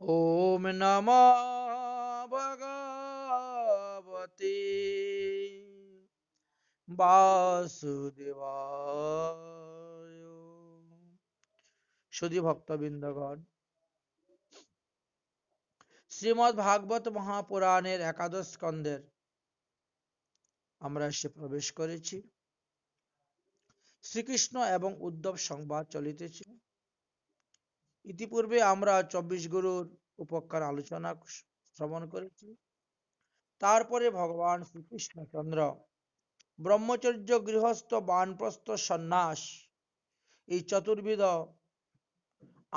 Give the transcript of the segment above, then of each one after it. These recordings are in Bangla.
ओम नमो भगवते वासुदेवाय। সুধী ভক্তবৃন্দগণ, শ্রীমদ্ ভাগবত মহাপুরাণের একাদশ স্কন্ধের আমরা এসে প্রবেশ করেছি। শ্রীকৃষ্ণ এবং উদ্ধব সংবাদ চলিতেছে। ইতিপূর্বে আমরা 24 গুরুর উপকার আলোচনা শ্রবণ করেছি। তারপরে ভগবান শ্রীকৃষ্ণচন্দ্র ব্রহ্মচর্য, গৃহস্থ, বানপ্রস্থ, সন্ন্যাস এই চতুর্বিধ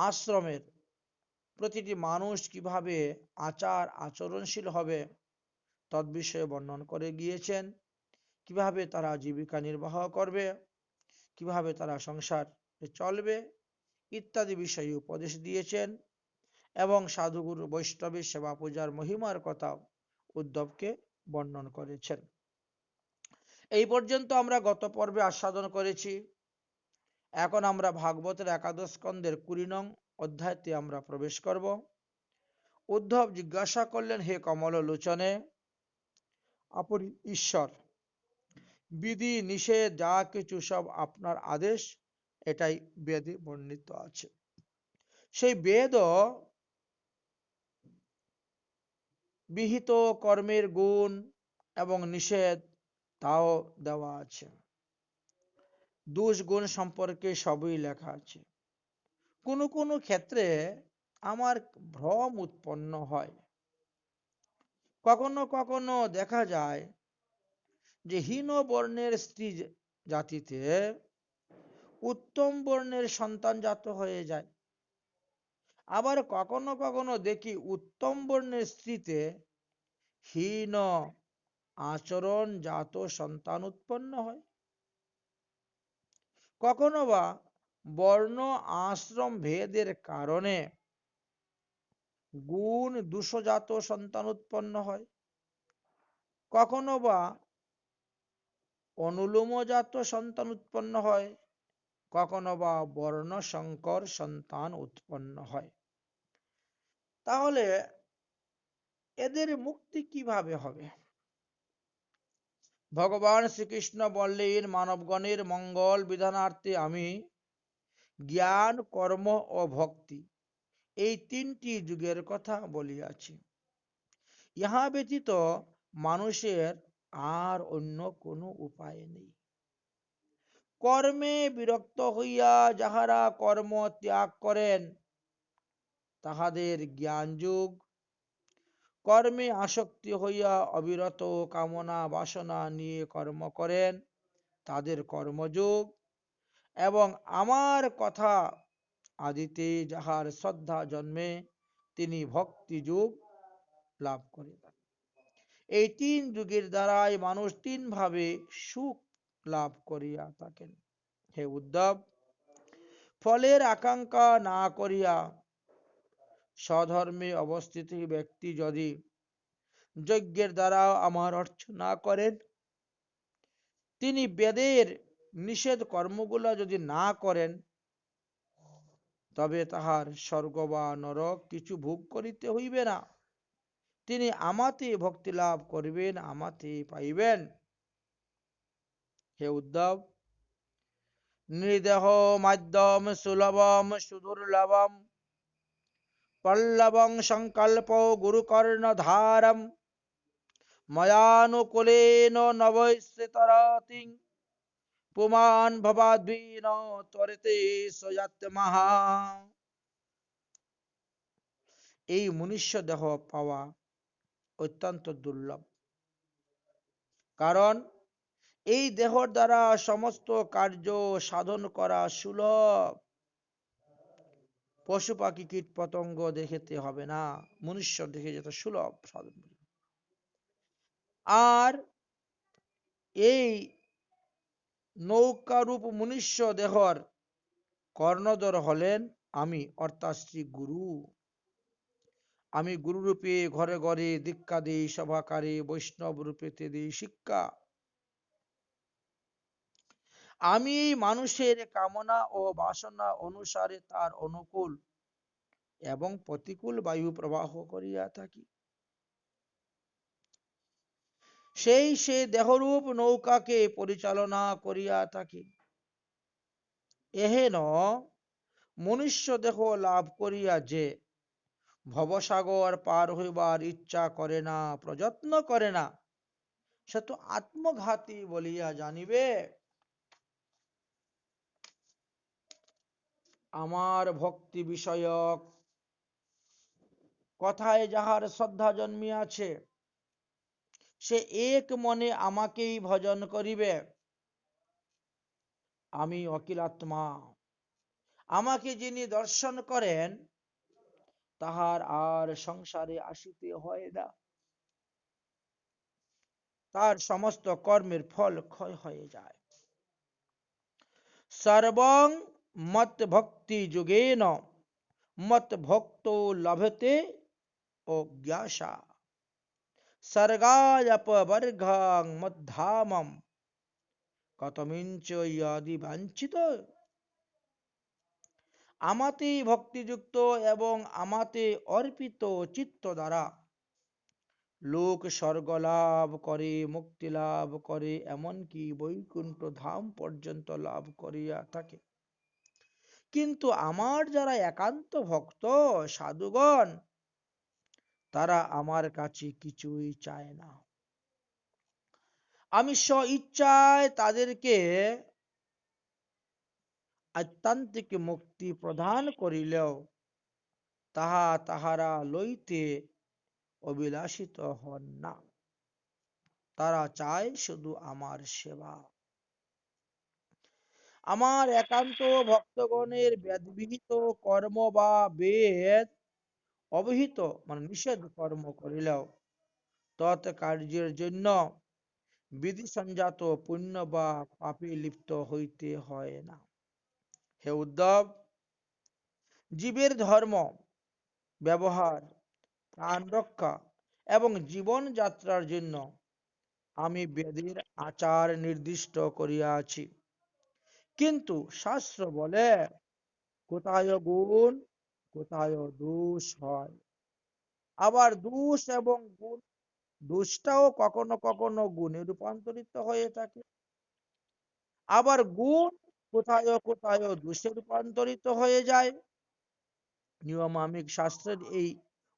আশ্রমের প্রতিটি মানুষ কিভাবে আচার আচরণশীল হবে তদ্বিষয়ে বর্ণন করে গিয়েছেন। কিভাবে তারা জীবিকা নির্বাহ করবে, কিভাবে তারা সংসার চলবে ইত্যাদি বিষয়ে উপদেশ দিয়েছেন এবং সাধুগুরু বৈষ্ণবের সেবা পূজার মহিমার কথা উদ্ধবকে বর্ণন করেছেন। এই পর্যন্ত আমরা গত পর্বে আস্বাদন করেছি। এখন আমরা ভাগবতের একাদশ স্কন্ধের 20 নং অধ্যায়তে আমরা প্রবেশ করব। উদ্ধব জিজ্ঞাসা করলেন, হে কমল লোচনে, আপনি ঈশ্বর, বিধি নিষেধ যা কিছু সব আপনার আদেশ, এটাই বেদে বর্ণিত আছে। সেই বেদ বিহিত কর্মের গুণ এবং নিষেধ তাও দেওয়া আছে। দোষ গুণ সম্পর্কে সবই লেখা আছে। কোনো কোনো ক্ষেত্রে আমার ভ্রম উৎপন্ন হয়। কখনো কখনো দেখা যায় যে হীন বর্ণের স্ত্রী জাতিতে উত্তম বর্ণের সন্তান জাত হয়ে যায়। আবার কখনো কখনো দেখি উত্তম বর্ণের স্ত্রীতে হীন আচরণ জাত সন্তান উৎপন্ন হয়। কখনো বা বর্ণ আশ্রম ভেদের কারণে গুণ দোষজাত সন্তান উৎপন্ন হয়। কখনো বা অনুলোমজাত সন্তান উৎপন্ন হয়, কখনো বা বর্ণ সংকর সন্তান উৎপন্ন হয়। তাহলে এদের মুক্তি কিভাবে হবে? ভগবান শ্রীকৃষ্ণ বললেন, মানবগণের মঙ্গল বিধানার্থে আমি জ্ঞান, কর্ম ও ভক্তি এই 3টি যুগের কথা বলিয়াছি। ইহা ব্যতীত মানুষের আর অন্য কোনো উপায় নেই। কর্মে বিরক্ত হইয়া যাহারা কর্ম ত্যাগ করেন তাহাদের জ্ঞান যুগ, কর্মে আসক্তি হইয়া অবিরত কামনা বাসনা নিয়ে কর্ম করেন তাদের কর্মযোগ, এবং আমার কথা আদিতে যাহার শ্রদ্ধা জন্মে তিনি ভক্তি যুগ লাভ করেন। এই 3 যুগের দ্বারাই মানুষ 3 ভাবে সুখ লাভ করিয়া থাকেন। হে উদ্ধব, ফলের আকাঙ্ক্ষা না করিয়া স্বধর্মে অবস্থিত ব্যক্তি যদি যজ্ঞের দ্বারা আমার অর্চনা করেন, তিনি বেদের নিষেধ কর্মগুলো যদি না করেন, তবে তাহার স্বর্গ বা নরক কিছু ভোগ করিতে হইবে না। তিনি আমাতে ভক্তি লাভ করিবেন, আমাতে পাইবেন। হে উদ্ধব, নির্দেহ মাধ্যম সুলভম সুদুর্লভম পল্লবং সংকল্প গুরুকর্ণধারম ময়ানুকূলেন নবৈশ্রিতরতি পুমান ভবাদ্বীন ত্বরিতে সয়াত্মহ। এই মনুষ্য দেহ পাওয়া অত্যন্ত দুর্লভ, কারণ এই দেহর দ্বারা সমস্ত কার্য সাধন করা সুলভ। পশু পাখি কীট পতঙ্গ দেখিতে হবে না, মনুষ্য দেখে যেটা সুলভ সাধন। আর এই নৌকারূপ মনুষ্য দেহর কর্ণধর হলেন আমি, অর্থাৎ শ্রী গুরু। আমি গুরু রূপে ঘরে ঘরে দীক্ষা দিই, সভাকারে বৈষ্ণব রূপে দিই শিক্ষা। আমি মানুষের কামনা ও বাসনা অনুসারে তার অনুকূল এবং প্রতিকূল বায়ু প্রবাহ করিয়া থাকি। সে দেহরূপ নৌকাকে পরিচালনা করিয়া থাকি। এহেন মনুষ্য দেহ লাভ করিয়া যে ভবসাগর পার হইবার ইচ্ছা করে না, প্রযত্ন করে না, সে তো আত্মঘাতী বলিয়া জানিবে। আমার ভক্তি বিষয়ক কথায় যাহার শ্রদ্ধা জন্মিয়াছে, সে এক মনে আমাকেই ভজন করিবে। আমি অখিলাত্মা, আমাকে যিনি দর্শন করেন, তাহার আর সংসারে আসিতে হয় না। তার সমস্ত কর্মের ফল ক্ষয় হয়ে যায়। সর্বং মত ভক্তি যুগেন মত ভক্ত লভতে অজ্ঞাসা সর্গায়পবর্গং মদ্ধামম কতমিঞ্চ ইয়াদি বাঞ্ছিত। আমাতে ভক্তিযুক্ত এবং আমাতে অর্পিত চিত্ত দ্বারা লোক স্বর্গ লাভ করে, মুক্তি লাভ করে, এমনকি বৈকুণ্ঠ ধাম পর্যন্ত লাভ করিয়া থাকে। কিন্তু আমার যারা একান্ত ভক্ত সাধুগণ, তারা আমার কাছে কিছুই চায় না। আমি স্ব ইচ্ছায় তাদেরকে আত্যন্তিক মুক্তি প্রদান করিলেও তাহারা লইতে অভিলাষিত হন না। তারা চায় শুধু আমার সেবা। আমার একান্ত ভক্তগণের বেদবিহিত কর্ম বা বেদ অবহিত মানে নিষেধ কর্ম করিলেও তৎ কার্যের জন্য বিধি সংজাত পুণ্য বা পাপে লিপ্ত হইতে হয় না। হে উদ্ধব, জীবের ধর্ম, ব্যবহার, প্রাণ রক্ষা এবং জীবন যাত্রার জন্য আমি বেদের আচার নির্দিষ্ট করিয়াছি। কিন্তু শাস্ত্র বলে কোথায় গুণ, কোথায় দোষ হয়। আবার দোষ এবং গুণ, দোষটাও কখনো কখনো গুণে রূপান্তরিত হয়ে থাকে। আবার গুণ কোথায় কোথায় দোষে রূপান্তরিত হয়ে যায়। নিয়মামিক শাস্ত্রের এই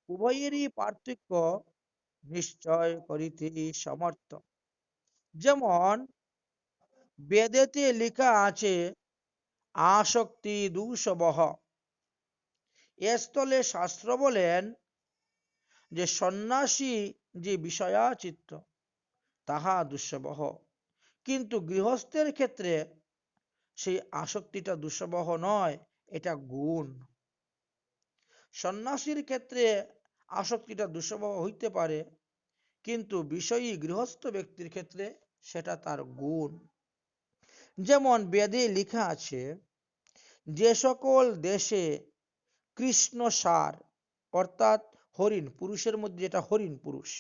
উভয়েরই পার্থক্য নিশ্চয় করিতে সমর্থ। যেমন বেদেতে লেখা আছে আসক্তি দুঃসবহ, এ স্থলে শাস্ত্র বলেন যে সন্ন্যাসী যে বিষয়াচিত্ত তাহা দুঃসবহ, কিন্তু গৃহস্থের ক্ষেত্রে সেই আসক্তিটা দুঃসবহ নয়, এটা গুণ। সন্ন্যাসীর ক্ষেত্রে আসক্তিটা দুঃসবহ হইতে পারে, কিন্তু বিষয়ী গৃহস্থ ব্যক্তির ক্ষেত্রে সেটা তার গুণ। যেমন বেদে লেখা আছে যে সকল দেশে কৃষ্ণ সার অর্থাৎ হরিণ, পুরুষের মধ্যে যেটা হরিণ পুরুষ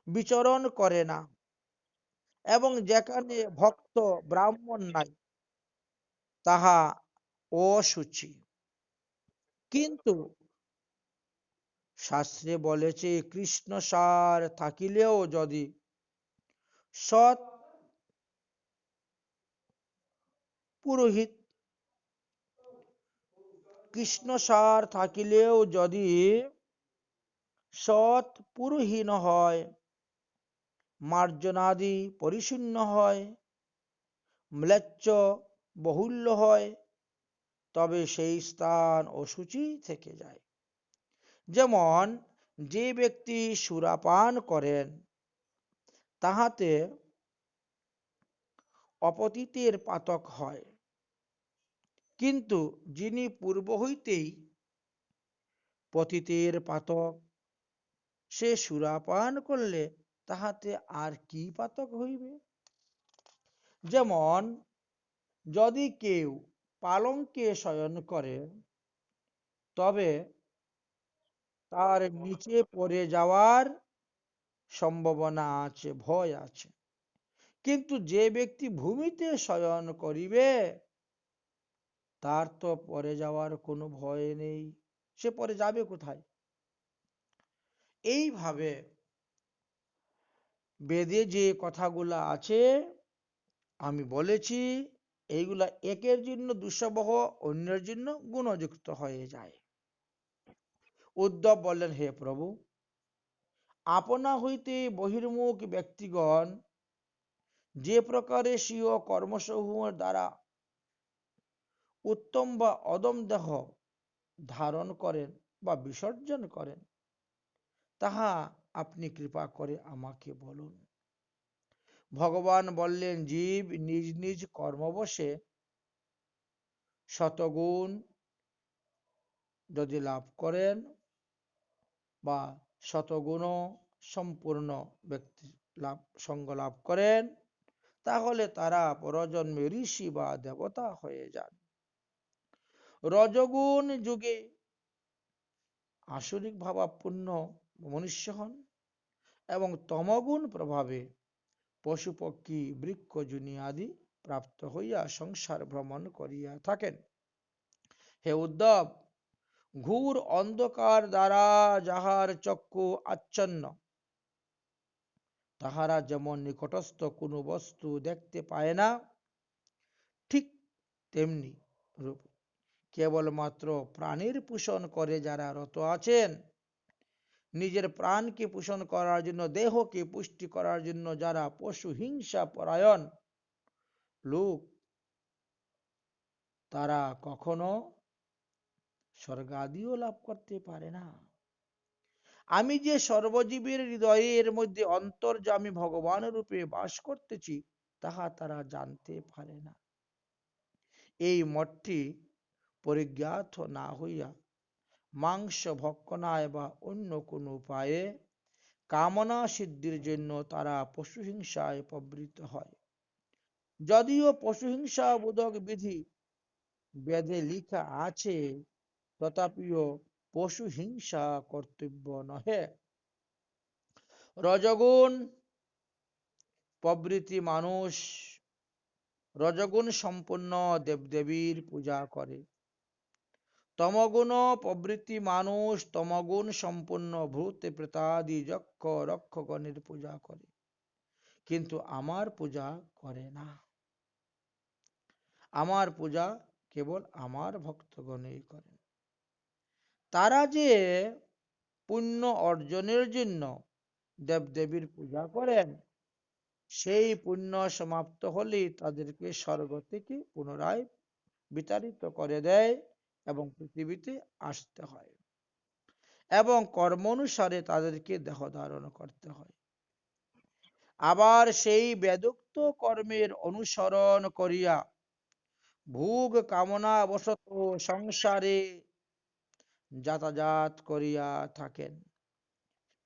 বিচরণ করে না, এবং যেখানে ভক্ত ব্রাহ্মণ নাই, তাহা অশুচি। কিন্তু শাস্ত্রে বলেছে কৃষ্ণ সার থাকিলেও যদি সৎ পুরোহিত, কৃষ্ণ সার থাকিলেও যদি সৎ পুরোহীন হয়, মার্জনাদি পরিশূন্য হয়, ম্লেচ্ছ বহুল্য হয়, তবে সেই স্থান অশুচি থেকে যায়। যেমন যে ব্যক্তি সুরাপান করেন, তাহাতে অপতিতের পাতক হয়, কিন্তু যিনি পূর্ব হইতেই পতিতের পাতক, সে সুরাপান করলে তাহাতে আর কি পাতক হইবে। যেমন যদি কেউ পালঙ্কে শয়ন করে, তবে তার নিচে পড়ে যাওয়ার সম্ভাবনা আছে, ভয় আছে। কিন্তু যে ব্যক্তি ভূমিতে শয়ন করিবে, তার তো পড়ে যাওয়ার কোনো ভয় নেই। সে পরে যাবে কোথায়? এইভাবে বেদে যে কথাগুলো আছে আমি বলেছি, এইগুলা একের জন্য দুঃসবহ, অন্যের জন্য গুণযুক্ত হয়ে যায়। উদ্ধব বললেন, হে প্রভু, আপনা হইতে বহির্মুখ ব্যক্তিগণ যে প্রকারে স্বীয় কর্মসমূহের দ্বারা উত্তম বা অদম দেহ ধারণ করেন বা বিসর্জন করেন, তাহা আপনি কৃপা করে আমাকে বলুন। ভগবান বললেন, জীব নিজ নিজ কর্মবশে শতগুণ যদি লাভ করেন বা শতগুণ সম্পূর্ণ ব্যক্তি লাভ সঙ্গ লাভ করেন, তাহলে তারা পরজন্মে ঋষি বা দেবতা হয়ে যান। রজগুণ যুগে আসরিক ভাবাপন্ন মনুষ্য হন এবং তমগুণ প্রভাবে পশু পক্ষী বৃক্ষ জুনি আদি প্রাপ্ত হইয়া সংসার ভ্রমণ করিয়া থাকেন। হে উদ্ধব, ঘোর অন্ধকার দ্বারা যাহার চক্ষু আচ্ছন্ন, তাহারা যেমন নিকটস্থ কোনো বস্তু দেখতে পায় না, ঠিক তেমনি রূপ কেবলমাত্র প্রাণীর পোষণ করে যারা রত আছেন, নিজের প্রাণকে পোষণ করার জন্য, দেহকে পুষ্টি করার জন্য যারা পশু হিংসা পরায়ণ লোক, তারা কখনো স্বর্গাদিও লাভ করতে পারে না। আমি যে সর্বজীবের হৃদয়ের মধ্যে অন্তর্যামী ভগবান রূপে বাস করতেছি, তাহা তারা জানতে পারে না। এই মতটি পরিজ্ঞাত না হইয়া মাংস ভক্ষণায় বা অন্য কোন উপায়ে কামনা সিদ্ধির জন্য তারা পশুহিংসায় প্রবৃত্ত হয়। যদিও পশুহিংসা বোধক বিধি বেদে লিখা আছে, তথাপিও পশু হিংসা কর্তব্য নহে। রজগুণ প্রবৃত্তি মানুষ রজগুণ সম্পন্ন দেবদেবীর পূজা করে, তমগুণ প্রবৃত্তি মানুষ তমগুণ সম্পন্ন ভূত প্রেতাদি যক্ষ রক্ষগণের পূজা করে, কিন্তু আমার পূজা করে না। আমার পূজা কেবল আমার ভক্তগণই করেন। তারা যে পুণ্য অর্জনের জন্য দেবদেবীর পূজা করেন, সেই পুণ্য সমাপ্ত হলেই তাদেরকে স্বর্গ থেকে পুনরায় বিতাড়িত করে দেয় এবং পৃথিবীতে আসতে হয় এবং কর্ম অনুসারে তাদেরকে দেহ ধারণ করতে হয়। আবার সেই বেদোক্ত কর্মের অনুসরণ করিয়া ভোগ কামনা বশত সংসারে যাতায়াত করিয়া থাকেন।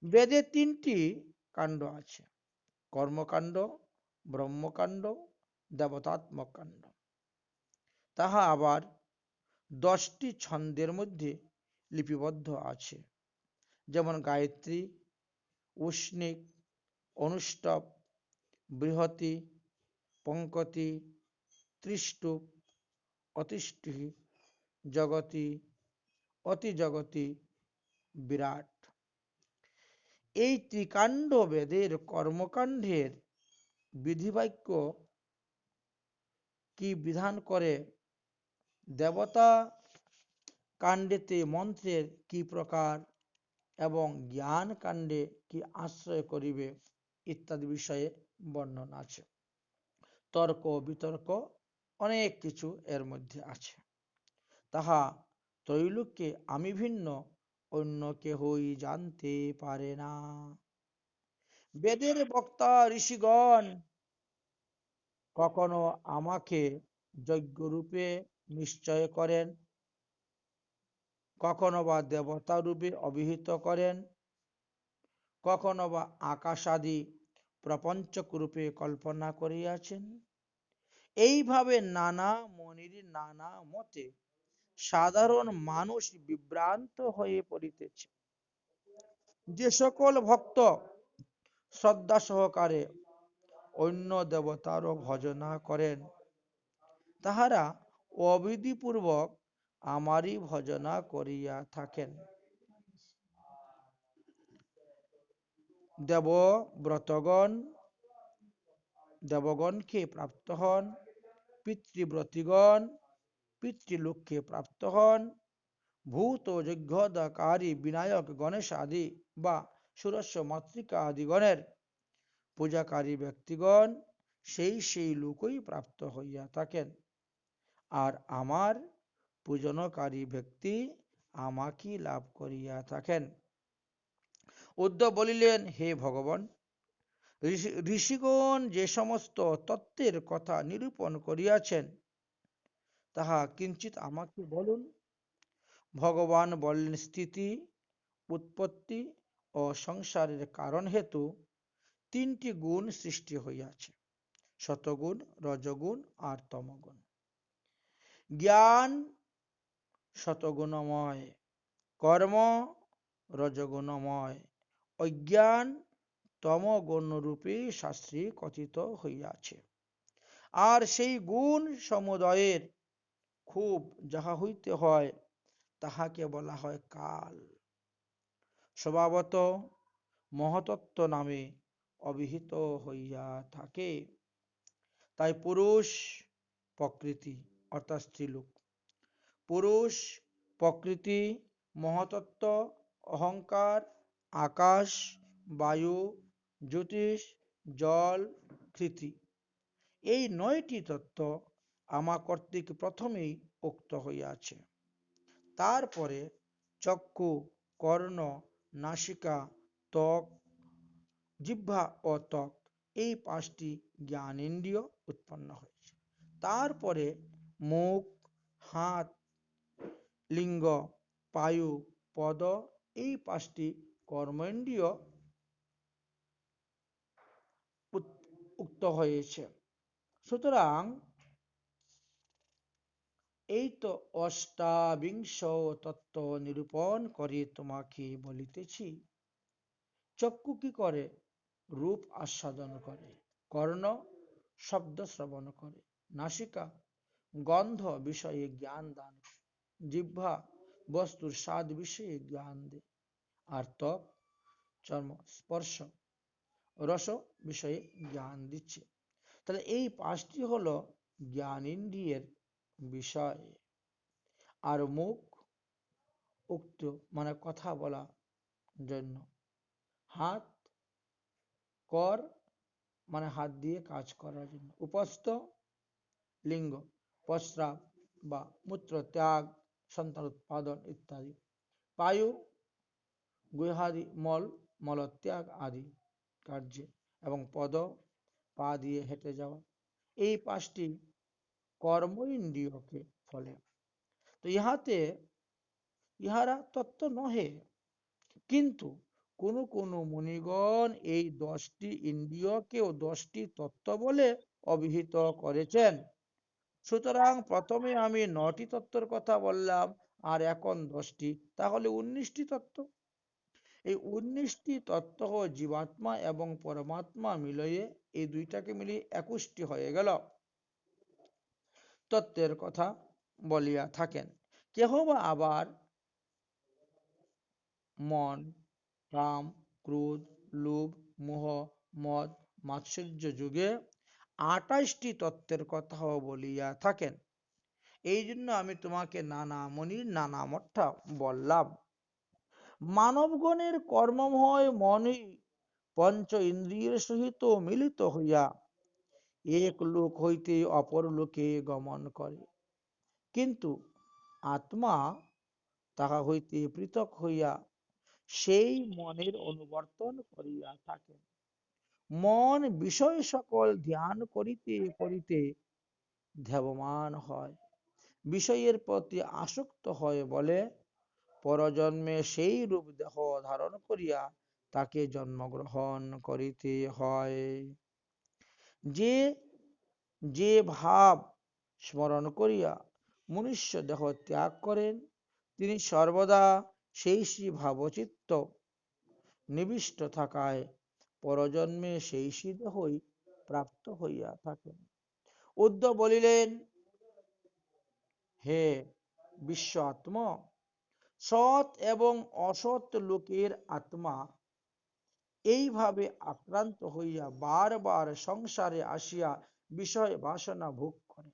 বেদে তিনটি কাণ্ড আছে: কর্মকাণ্ড, ব্রহ্মকাণ্ড, দেবতাত্মক কাণ্ড। তাহা আবার 10টি ছন্দের মধ্যে লিপিবদ্ধ আছে, যেমন গায়ত্রী, উষ্ণিক, অনুষ্টপ, বৃহতি, পঙ্কতি, ত্রিষ্টুপ, অতিষ্ঠি, জগতি, অতিজগতি, বিরাট। এই ত্রিকাণ্ড বেদের কর্মকাণ্ডের বিধিবাক্য কি বিধান করে, দেবতা কাণ্ডেতে মন্ত্রের কি প্রকার এবং জ্ঞান কাণ্ডে কি আশ্রয় করিবে ইত্যাদি বিষয়ে বর্ণনা আছে। তর্ক বিতর্ক অনেক কিছু এর মধ্যে আছে। তাহা ত্রৈলোক্যে আমি ভিন্ন অন্য কেহই জানতে পারে না। বেদের বক্তা ঋষিগণ কখনো আমাকে যজ্ঞরূপে নিশ্চয় করেন, কখনো বা দেবতা রূপে অভিহিত করেন, কখনো বা আকাশাদি প্রপঞ্চক রূপে কল্পনা করিয়াছেন। এইভাবে নানা মনির নানা মতে সাধারণ মানুষ বিভ্রান্ত হয়ে পড়িতেছে। যে সকল ভক্ত শ্রদ্ধা সহকারে অন্য দেবতারও ভজনা করেন, তাহারা অবিধিপূর্বক আমারই ভজনা করিয়া থাকেন। দেবব্রতগণ দেবগণকে প্রাপ্ত হন, পিতৃব্রতিগণ পিতৃলোককে প্রাপ্ত হন, ভূত যজ্ঞদাকারী বিনায়ক গণেশ আদি বা সুরস্য মাতৃকা আদিগণের পূজাকারী ব্যক্তিগণ সেই লোকই প্রাপ্ত হইয়া থাকেন। আর আমার পূজনকারী ব্যক্তি আমাকে লাভ করিয়া থাকেন। উদ্ধব বলিলেন, হে ভগবান, ঋষিগণ যে সমস্ত তত্ত্বের কথা নিরূপণ করিয়াছেন তাহা কিঞ্চিত আমাকে বলুন। ভগবান বললেন, স্থিতি, উৎপত্তি ও সংসারের কারণ হেতু তিনটি গুণ সৃষ্টি হইয়াছে, সতগুণ, রজগুণ আর তমগুণ। জ্ঞান শতগুণময়, কর্ম রজগুণময়, অজ্ঞান তমগুণরূপে শাস্ত্রে কথিত হইয়াছে। আর সেই গুণ সমুদয়ের খুব যাহা হইতে হয় তাহাকে বলা হয় কাল। স্বভাবত মহতত্ত্ব নামে অভিহিত হইয়া থাকে। তাই পুরুষ প্রকৃতি অর্থাৎ স্ত্রীলোক, পুরুষ প্রকৃতি, মহতত্ত্ব, অহংকার, আকাশ, বায়ু, জ্যোতিষ, জল, কৃতি, এই 9টি তত্ত্ব আমা কর্তৃক প্রথমেই উক্ত হইয়াছে। তারপরে চক্ষু, কর্ণ, নাসিকা, ত্বক, জিহ্বা ও ত্বক, এই 5টি জ্ঞানেন্দ্রিয় উৎপন্ন হয়েছে। তারপরে মুখ, হাত, লিঙ্গ, পায়ু, পদ, এই 5টি কর্মেন্দ্রিয় উক্ত হয়েছে। সুতরাং এই তো অষ্টাবিংশ তত্ত্ব নিরূপণ করে তোমাকে বলিতেছি। চক্ষু কি করে? রূপ আস্বাদন করে, কর্ণ শব্দ শ্রবণ করে, নাসিকা গন্ধ বিষয়ে জ্ঞান দান করে, জিহ্বা বস্তুর স্বাদ বিষয়ে জ্ঞান দেয়, আর ত্বক চর্ম স্পর্শ রস বিষয়ে জ্ঞান দিচ্ছে। তাহলে এই 5টি হলো জ্ঞানেন্দ্রিয়ের বিষয়। আর মুখ উক্ত মানে কথা বলা জন্য, হাত কর মানে হাত দিয়ে কাজ করার জন্য, উপস্থ লিঙ্গ প্রস্রাব বা মূত্র ত্যাগ, সন্তান উৎপাদন ইত্যাদি, পায়ু গুহাদি মল মলত্যাগ আদি কার্যে, এবং পদ পা দিয়ে হেঁটে যাওয়া, এই 5টি কর্ম ইন্দ্রিয়কে ফলে। তো ইহারা তত্ত্ব নহে, কিন্তু কোন মুনিগণ এই 10টি ইন্দ্রিয়কেও 10টি তত্ত্ব বলে অভিহিত করেছেন। সুতরাং প্রথমে আমি 9টি তত্ত্বের কথা বললাম, আর এখন 10টি, তাহলে 19টি তত্ত্ব। এই 19টি তত্ত্ব জীবাত্মা এবং পরমাত্মা মিলিয়ে, এই দুইটাকে মিলিয়ে 21টি হয়ে গেল তত্ত্বের কথা বলিয়া থাকেন। কেহ বা আবার মন, কাম, ক্রোধ, লোভ, মোহ, মদ, মাৎসর্য যুগে 28টি তত্ত্বের কথাও বলিয়া থাকেন। এই জন্য আমি তোমাকে নানা মনির নানা মঠা বললাম। মানবগণের কর্মময় মনই পঞ্চ ইন্দ্রিয়ের সহিত মিলিত হইয়া এক লোক হইতে অপর লোকে গমন করে, কিন্তু আত্মা তাহা হইতে পৃথক হইয়া সেই মনের অনুবর্তন করিয়া থাকে। মন বিষয় সকল ধ্যান করিতে করিতে ধ্যাবমান হয়, বিষয়ের প্রতি আসক্ত হয় বলে পরজন্মে সেই রূপ দেহ ধারণ করিয়া তাকে জন্মগ্রহণ করিতে হয়। যে যে ভাব স্মরণ করিয়া মনুষ্য দেহ ত্যাগ করেন, তিনি সর্বদা সেই ভাবচিত্ত নিবিষ্ট থাকায় পরজন্মে সেই দেহই প্রাপ্ত হইয়া থাকেন। উদ্ধব বলিলেন, হে বিশ্ব আত্মা, সৎ এবং অসৎ লোকের আত্মা এইভাবে আক্রান্ত হইয়া বারবার সংসারে আসিয়া বিষয় বাসনা ভোগ করে।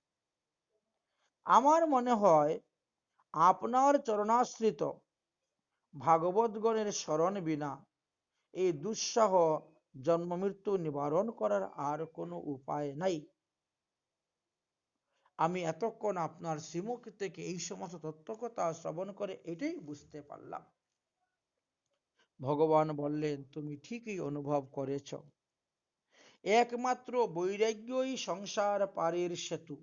আমার মনে হয় আপনার চরণাশ্রিত ভাগবতগণের স্মরণ বিনা এই দুঃসহ জন্ম মৃত্যু নিবারণ করার আর কোনো উপায় নাই। আমি এতক্ষণ আপনার শ্রীমুখ থেকে এই সমস্ত তত্ত্বকথা শ্রবণ করে এটাই বুঝতে পারলাম। ভগবান বললেন, তুমি ঠিকই অনুভব করেছ। একমাত্র বৈরাগ্যই সংসার পারের সেতু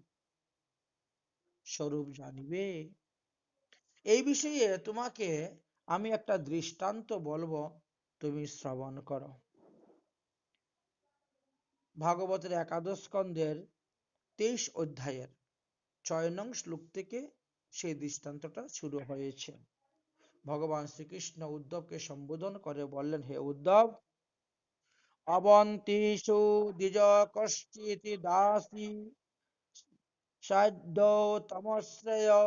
স্বরূপ জানিবে। এই বিষয়ে তোমাকে আমি একটা দৃষ্টান্ত বলবো, তুমি শ্রবণ করো। ভাগবতের একাদশ স্কন্ধের 23 অধ্যায়ের 6 নং শ্লোক থেকে সেই দৃষ্টান্তটা শুরু হয়েছে। ভগবান শ্রীকৃষ্ণ উদ্ধবকে সম্বোধন করে বললেন, হে উদ্ধব, অবন্তিষু দ্বিজ কশ্চিতি দাসী সাধ্য তমশ্রেয়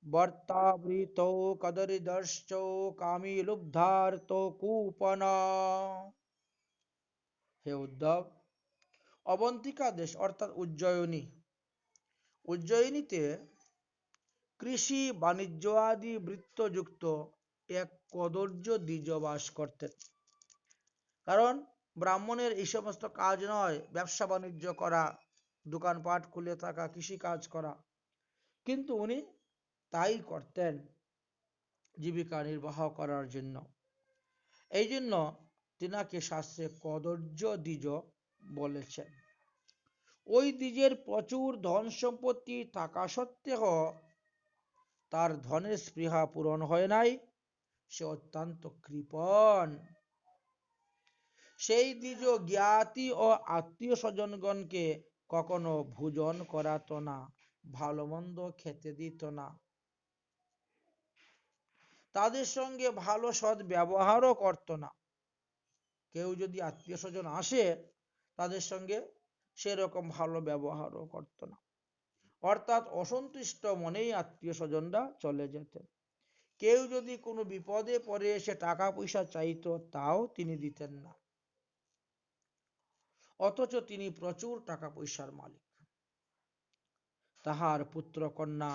বর্তাবৃত কদরিদর্শ কামী লুব্ধার্ত কূপন। হে উদ্ধব, অবন্তিকা দেশ অর্থাৎ উজ্জয়িনীতে কৃষি বাণিজ্য আদি বৃত্তযুক্ত এক কদর্য দ্বিজ বাস করতেন। কারণ ব্রাহ্মণের এই সমস্ত কাজ নয়, ব্যবসা বাণিজ্য করা, দোকানপাট খুলে থাকা, কৃষি কাজ করা, কিন্তু উনি তাই করতেন জীবিকা নির্বাহ করার জন্য। এই জন্য তিনাকে শাস্ত্রে কদর্য দ্বিজ বলেছেন। ওই দ্বিজের প্রচুর ধন সম্পত্তি থাকা সত্ত্বেও তার ধনের স্পৃহা পূরণ হয় নাই, সে অত্যন্ত কৃপণ। সেই দ্বিজ জ্ঞাতি ও আত্মীয় স্বজনগণকে কখনো ভোজন করাতো না, ভালো মন্দ খেতে দিত না, তাদের সঙ্গে ভালো সৎ ব্যবহারও করত না। কেউ যদি আত্মীয় স্বজন আসে তাদের সঙ্গে সেরকম ভালো ব্যবহারও করত না, অর্থাৎ অসন্তুষ্ট মনেই আত্মীয় স্বজনরা চলে যেতেন। কেউ যদি কোনো বিপদে পড়ে এসে টাকা পয়সা চাইতো, তাও তিনি দিতেন না, অথচ তিনি প্রচুর টাকা পয়সার মালিক। তাহার পুত্র কন্যা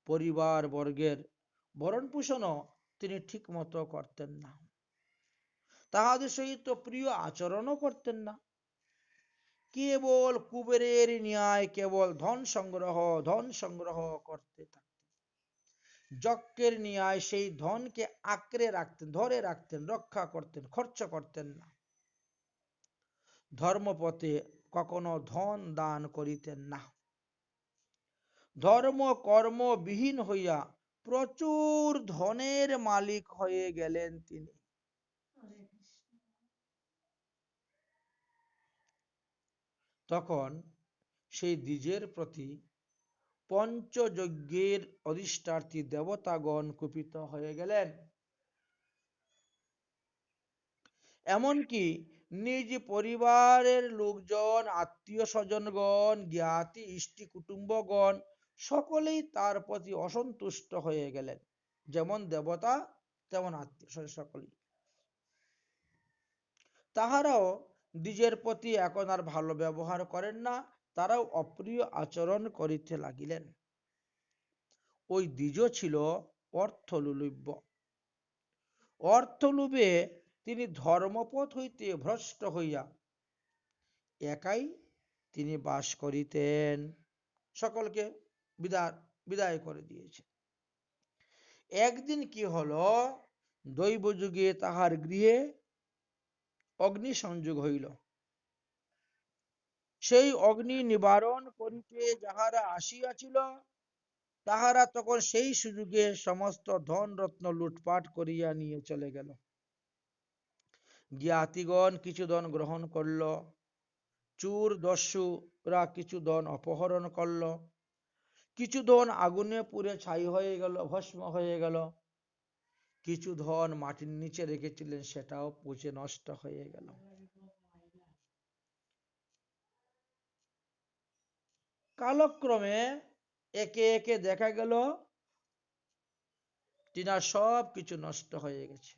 পরিবার বর্গের ভরণ পোষণও তিনি ঠিক মতো করতেন না, তাহাদের সহিত প্রিয় আচরণও করতেন না। কেবল কুবেরের ন্যায় কেবল ধন সংগ্রহ করতে থাকতেন। যজ্ঞের ন্যায় সেই ধনকে আঁকড়ে রাখতেন, ধরে রাখতেন, রক্ষা করতেন, খরচ করতেন না। ধর্মপথে কখনো ধন দান করিতেন না। ধর্ম কর্ম বিহীন হইয়া প্রচুর ধনের মালিক হয়ে গেলেন তিনি। তখন সেই দ্বিজের প্রতি পঞ্চযজ্ঞের অধিষ্ঠাত্রী দেবতাগণ কুপিত হয়ে গেলেন। এমনকি নিজ পরিবারের লোকজন, আত্মীয় স্বজনগণ, জ্ঞাতি ইষ্টি কুটুম্বগণ সকলেই তার প্রতি অসন্তুষ্ট হয়ে গেলেন। যেমন দেবতা তেমন আত্মীয় স্বজন সকলেই। তাহারাও দ্বিজের প্রতি এখন আর ভালো ব্যবহার করেন না, তারাও অপ্রিয় আচরণ করিতে লাগিলেন। ওই দ্বিজ ছিল অর্থলোলুব্য। অর্থলোভে তিনি ধর্মপথ হইতে ভ্রষ্ট হইয়া একাই তিনি বাস করিতেন, সকলকে বিদায় করে দিয়েছে। একদিন কি হলো, দৈবযুগে তাহার গৃহে অগ্নি সংযোগ হইল। সেই অগ্নি নিবারণ করিতে যাহারা আসিয়াছিল, তাহারা তখন সেই সুযোগে সমস্ত ধন রত্ন লুটপাট করিয়া নিয়ে চলে গেল। জ্ঞাতিগণ কিছু ধন গ্রহণ করল, চোর দস্যুরা কিছু ধন অপহরণ করল, কিছু ধন আগুনে পুড়ে ছাই হয়ে গেল, ভস্ম হয়ে গেল, কিছু ধন মাটির নিচে রেখেছিলেন, সেটাও পচে নষ্ট হয়ে গেল। কালক্রমে একে একে দেখা গেল তিনার সব কিছু নষ্ট হয়ে গেছে,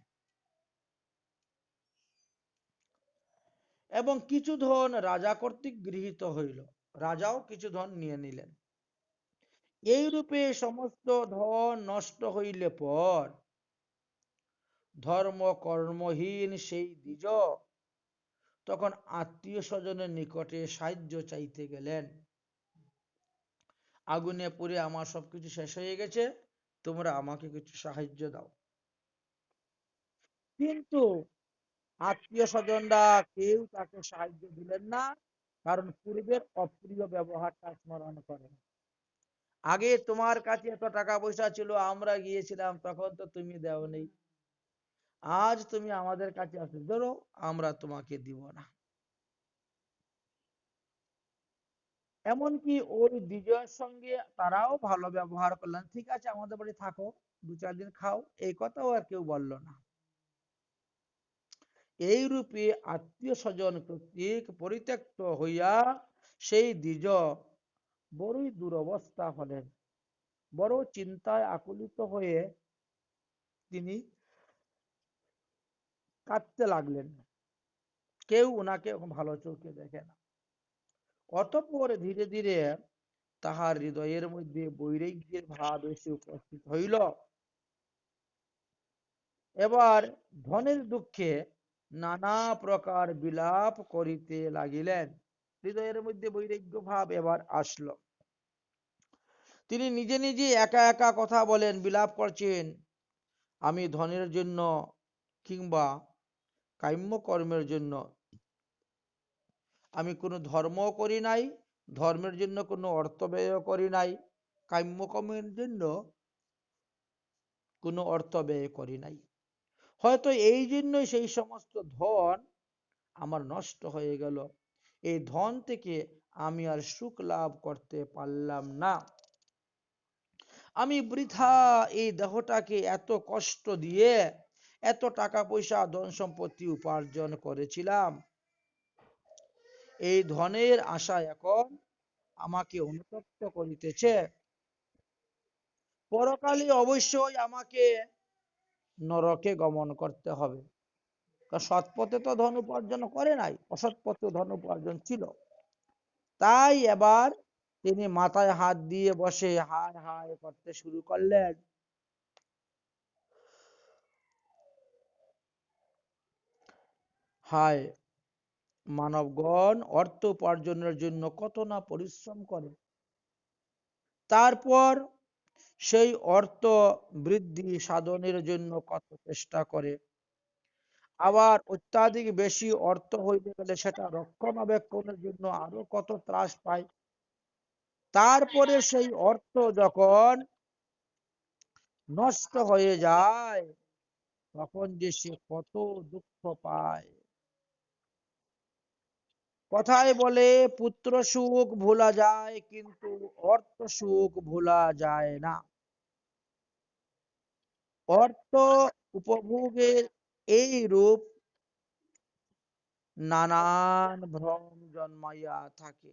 এবং কিছু ধন রাজা কর্তৃক গৃহীত হইল। রাজাও কিছু ধন নিয়ে নিলেন। এই রূপে সমস্ত ধন নষ্ট হইলে পর ধর্ম কর্মহীন সেই দ্বিজ তখন আত্মীয় স্বজনের নিকটে সাহায্য চাইতে গেলেন। আগুনে পুড়ে আমার সবকিছু শেষ হয়ে গেছে, তোমরা আমাকে কিছু সাহায্য দাও। কিন্তু আত্মীয় স্বজনরা কেউ তাকে সাহায্য দিলেন না, কারণ পূর্বের অপ্রিয় ব্যবহারটা স্মরণ করেন। আগে তোমার কাছে এত টাকা পয়সা ছিল, আমরা গিয়েছিলাম তখন তো তুমি দেওনি, আজ তুমি আমাদের কাছে আসো, ধরো আমরা তোমাকে দিব না। এমনকি ওই বিজয়ের সঙ্গে তারাও ভালো ব্যবহার করলেন, ঠিক আছে আমাদের বাড়ি থাকো, 2-4 দিন খাও, এই কথাও আর কেউ বলল না। এই রূপে আত্মীয় স্বজন কর্তৃক পরিত্যক্ত হইয়া সেই দ্বিজ বড়ই দুরবস্থা হলেন। বড় চিন্তায় আকুলিত হয়ে তিনি কাঁদতে লাগলেন। কেউ ওনাকে ভালো চোখে দেখে না। অতঃপর ধীরে ধীরে তাহার হৃদয়ের মধ্যে বৈরাগ্যের ভাব এসে উপস্থিত হইল। এবার ধনের দুঃখে নানা প্রকার বিলাপ করিতে লাগিলেন। হৃদয়ের মধ্যে বৈরাগ্য ভাব এবার আসলো। তিনি নিজে নিজে একা একা কথা বলেন, বিলাপ করছেন, আমি ধনের জন্য কিংবা কাম্য কর্মের জন্য আমি কোনো ধর্ম করি নাই, ধর্মের জন্য কোনো অর্থ ব্যয় করি নাই, কাম্য কর্মের জন্য কোনো অর্থ ব্যয় করি নাই। হয়তো এই জন্যই সেই সমস্ত ধন আমার নষ্ট হয়ে গেল। এই ধন থেকে আমি আর সুখ লাভ করতে পারলাম না। আমি বৃথা এই দেহটাকে এত কষ্ট দিয়ে এত টাকা পয়সা ধন সম্পত্তি উপার্জন করেছিলাম, এই ধনের আশা এখন আমাকে অনুতপ্ত করিতেছে। পরকালে অবশ্যই আমাকে নরকে গমন করতে হবে। সৎ পথে তো ধন উপার্জন করে নাই, অসৎ পথে ধন উপার্জন ছিল। তাই এবার তিনি মাথায় হাত দিয়ে বসে হায় হায় করতে শুরু করলেন। হায়, মানবগণ অর্থ উপার্জনের জন্য কত না পরিশ্রম করে, তারপর সেই অর্থ বৃদ্ধি সাধনের জন্য কত চেষ্টা করে, আবার অত্যাধিক বেশি অর্থ হইতে গেলে সেটা রক্ষণাবেক্ষণের জন্য আরো কত ত্রাস পায়। তারপরে সেই অর্থ যখন নষ্ট হয়ে যায় তখন যে সে কত দুঃখ পায়। কথায় বলে পুত্র সুখ ভোলা যায়, কিন্তু অর্থ সুখ ভোলা যায় না। অর্থ উপভোগের এই রূপ নানান ভ্রম জন্মাইয়া থাকে।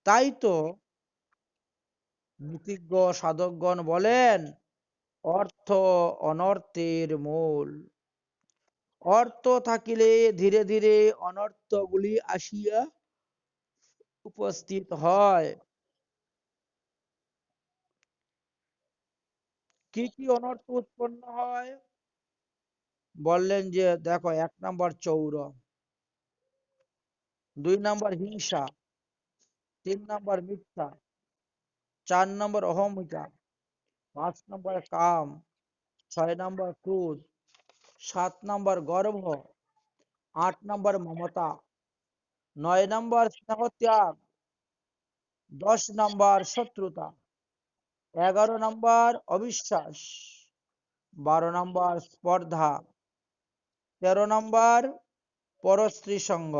তাই তো নীতিজ্ঞ সাধকগণ বলেন, অর্থ অনর্থের মূল। অর্থ থাকিলে ধীরে ধীরে অনর্থগুলি আসিয়া উপস্থিত হয়। কি কি অনর্থ উৎপন্ন হয়? বললেন যে দেখো, 1 নম্বর চৌর, 2 নম্বর হিংসা, 3 নম্বর মিথ্যা, 4 নম্বর অহমিকা, 5 নম্বর কাম, 6 নম্বর ক্রোধ, 7 নম্বর গর্ভ, 8 নম্বর মমতা, 9 নম্বর স্নেহ ত্যাগ, 10 নম্বর শত্রুতা, 11 নম্বর অবিশ্বাস, 12 নম্বর স্পর্ধা, 13 নম্বর পরস্ত্রী সঙ্গ,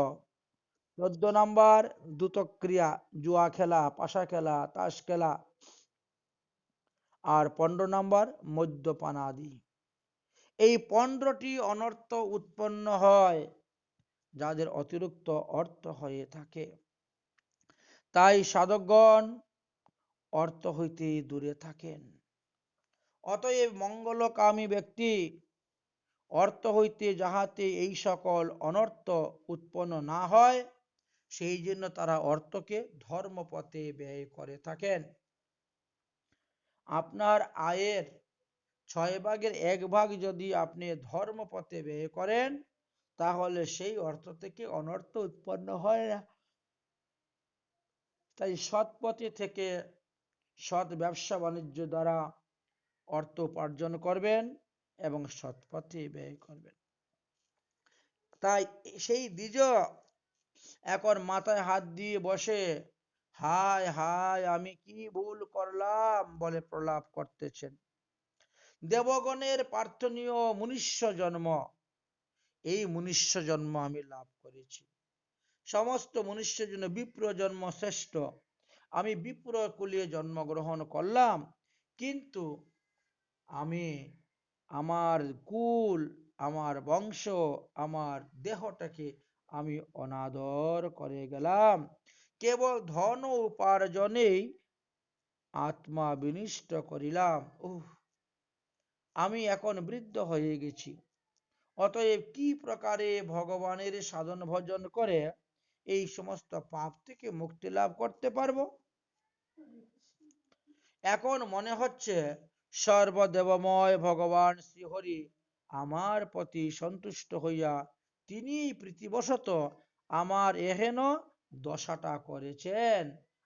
14 নম্বর দ্রুতক্রিয়া, জুয়া খেলা, পাশা খেলা, তাস খেলা, আর 15 নম্বর মদ্যপান আদি। এই 15টি অনর্থ উৎপন্ন হয় যাদের অতিরিক্ত অর্থ হয়ে থাকে। তাই সাধকগণ অর্থ হইতে দূরে থাকেন। অতএব মঙ্গলকামী ব্যক্তি অর্থ হইতে যাহাতে এই সকল অনর্থ উৎপন্ন না হয়, সেই জন্য তারা অর্থকে ধর্মপথে ব্যয় করে থাকেন। আপনার আয়ের 6 ভাগের 1 ভাগ যদি আপনি ধর্মপথে ব্যয় করেন, তাহলে সেই অর্থ থেকে অনর্থ উৎপন্ন হয় না। তাই সৎ পথে থেকে সৎ ব্যবসা বাণিজ্য দ্বারা অর্থ উপার্জন করবেন এবং সৎ পথে ব্যয় করবেন। তাই সেই দ্বিজ এখন মাথায় হাত দিয়ে বসে হায় হায় আমি কি ভুল করলাম বলে প্রলাপ করতেছেন। দেবগণের প্রার্থনীয় মনুষ্য জন্ম, এই মনুষ্য জন্ম আমি লাভ করেছি। সমস্ত মনুষ্যের জন্য বিপ্র জন্ম শ্রেষ্ঠ। আমি বিপ্র কুলে জন্মগ্রহণ করলাম, কিন্তু আমি আমার কুল, আমার বংশ, আমার দেহটাকে আমি অনাদর করে গেলাম। কেবল ধন উপার্জনেই আত্মা বিনিষ্ট করিলাম। আমি এখন বৃদ্ধ হয়ে গেছি। অতএব কি প্রকারে ভগবানের সাধন ভজন করে এই সমস্ত পাপ থেকে মুক্তি লাভ করতে পারবো? এখন মনে হচ্ছে সর্বদেবময় ভগবান শ্রীহরি আমার প্রতি সন্তুষ্ট হইয়া তিনি প্রীতিবশত আমার এহেন দশাটা করেছেন,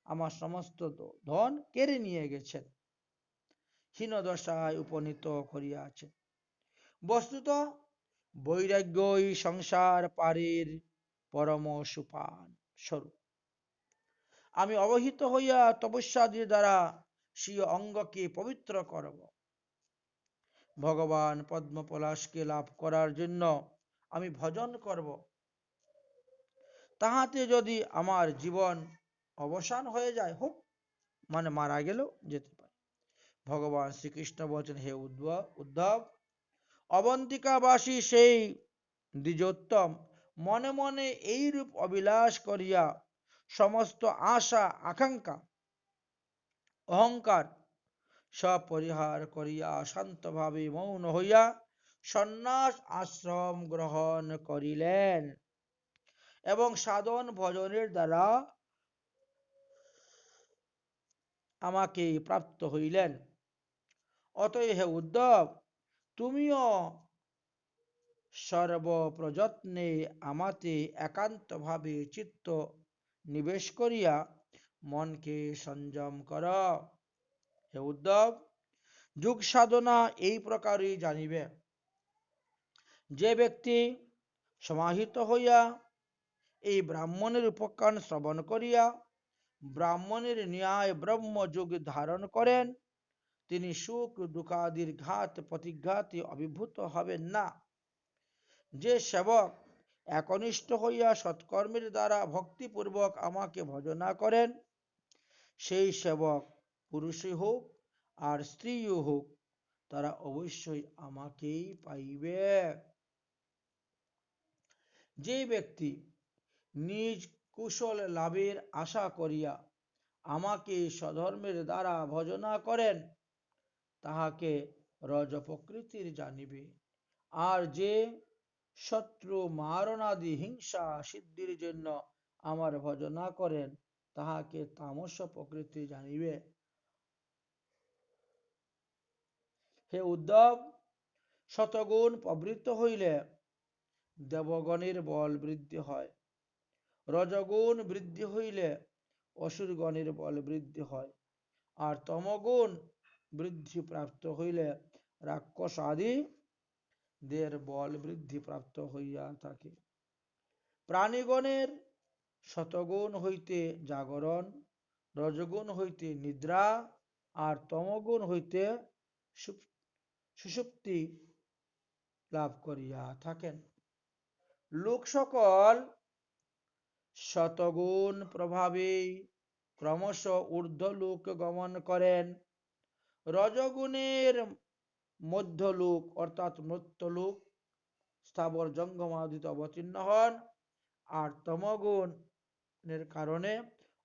আমার সমস্ত ধন কেড়ে নিয়ে গেছেন, হীন দশায় উপনীত করিয়াছেন। বস্তুত বৈরাগ্যই সংসার পারের পরম সুপান স্বরূপ। আমি অবহিত হইয়া তপস্যাদির দ্বারা স্বীয় অঙ্গকে পবিত্র করব। ভগবান পদ্মপলাশকে লাভ করার জন্য আমি ভজন করব। তাহাতে যদি আমার জীবন অবসান হয়ে যায়, হোক, মানে মারা গেলেও যেতে পারে। ভগবান শ্রীকৃষ্ণ বলছেন, হে উদ্ধব, অবন্তিকাবাসী সেই দ্বিজোত্তম মনে মনে এইরূপ অবিলাস করিয়া সমস্ত আশা আকাঙ্ক্ষা অহংকার সব পরিহার করিয়া শান্তভাবে মৌন হইয়া সন্ন্যাস আশ্রম গ্রহণ করিলেন এবং সাধন ভজনের দ্বারা আমাকে প্রাপ্ত হইলেন। অতএব হে উদ্ধব, তুমিও সর্বপ্রযত্নে আমাতে একান্তভাবে চিত্ত নিবেশ করিয়া মনকে সংযম কর। হে উদ্ধব, যোগ সাধনা এই প্রকারই জানিবে। যে ব্যক্তি সমাহিত হইয়া এই ব্রাহ্মণের উপখ্যান শ্রবণ করিয়া ব্রাহ্মণের ন্যায় ব্রহ্মযোগ ধারণ করেন, তিনি সুখ দুঃখাদির ঘাত প্রতিঘাতে অভিভূত হবেন না। যে সেবক একনিষ্ঠ হইয়া সৎকর্মের দ্বারা ভক্তিপূর্বক আমাকে ভজনা করেন, সেই সেবক পুরুষই হোক আর স্ত্রীও হোক, তারা অবশ্যই আমাকেই পাইবে। যে ব্যক্তি নিজ কুশল লাভের আশা করিয়া আমাকে স্বধর্মের দ্বারা ভজনা করেন, তাহাকে রজ প্রকৃতির জানিবে। আর যে শত্রু মারণাদি হিংসা সিদ্ধির জন্য আমার ভজনা করেন, তাহাকে তামস প্রকৃতি জানিবে। হে উদ্ধব, শতগুণ প্রবৃত্ত হইলে দেবগণের বল বৃদ্ধি হয়, রজগুণ বৃদ্ধি হইলে অসুরগণের বল বৃদ্ধি হয়, আর তমগুণ বৃদ্ধি প্রাপ্ত হইলে রাক্ষস আদি দের বল বৃদ্ধি প্রাপ্ত হইয়া থাকে। প্রাণীগণের শতগুণ হইতে জাগরণ, রজগুণ হইতে নিদ্রা, আর তমগুণ হইতে সুষুপ্তি লাভ করিয়া থাকেন। লোক সকল শতগুণ প্রভাবে ক্রমশ ঊর্ধ্বলোক গমন করেন, রজগুণের মধ্যলোক অর্থাৎ মর্ত্যলোক স্থাবর জঙ্গমাদিতে অবতীর্ণ হন, আর তমগুণের কারণে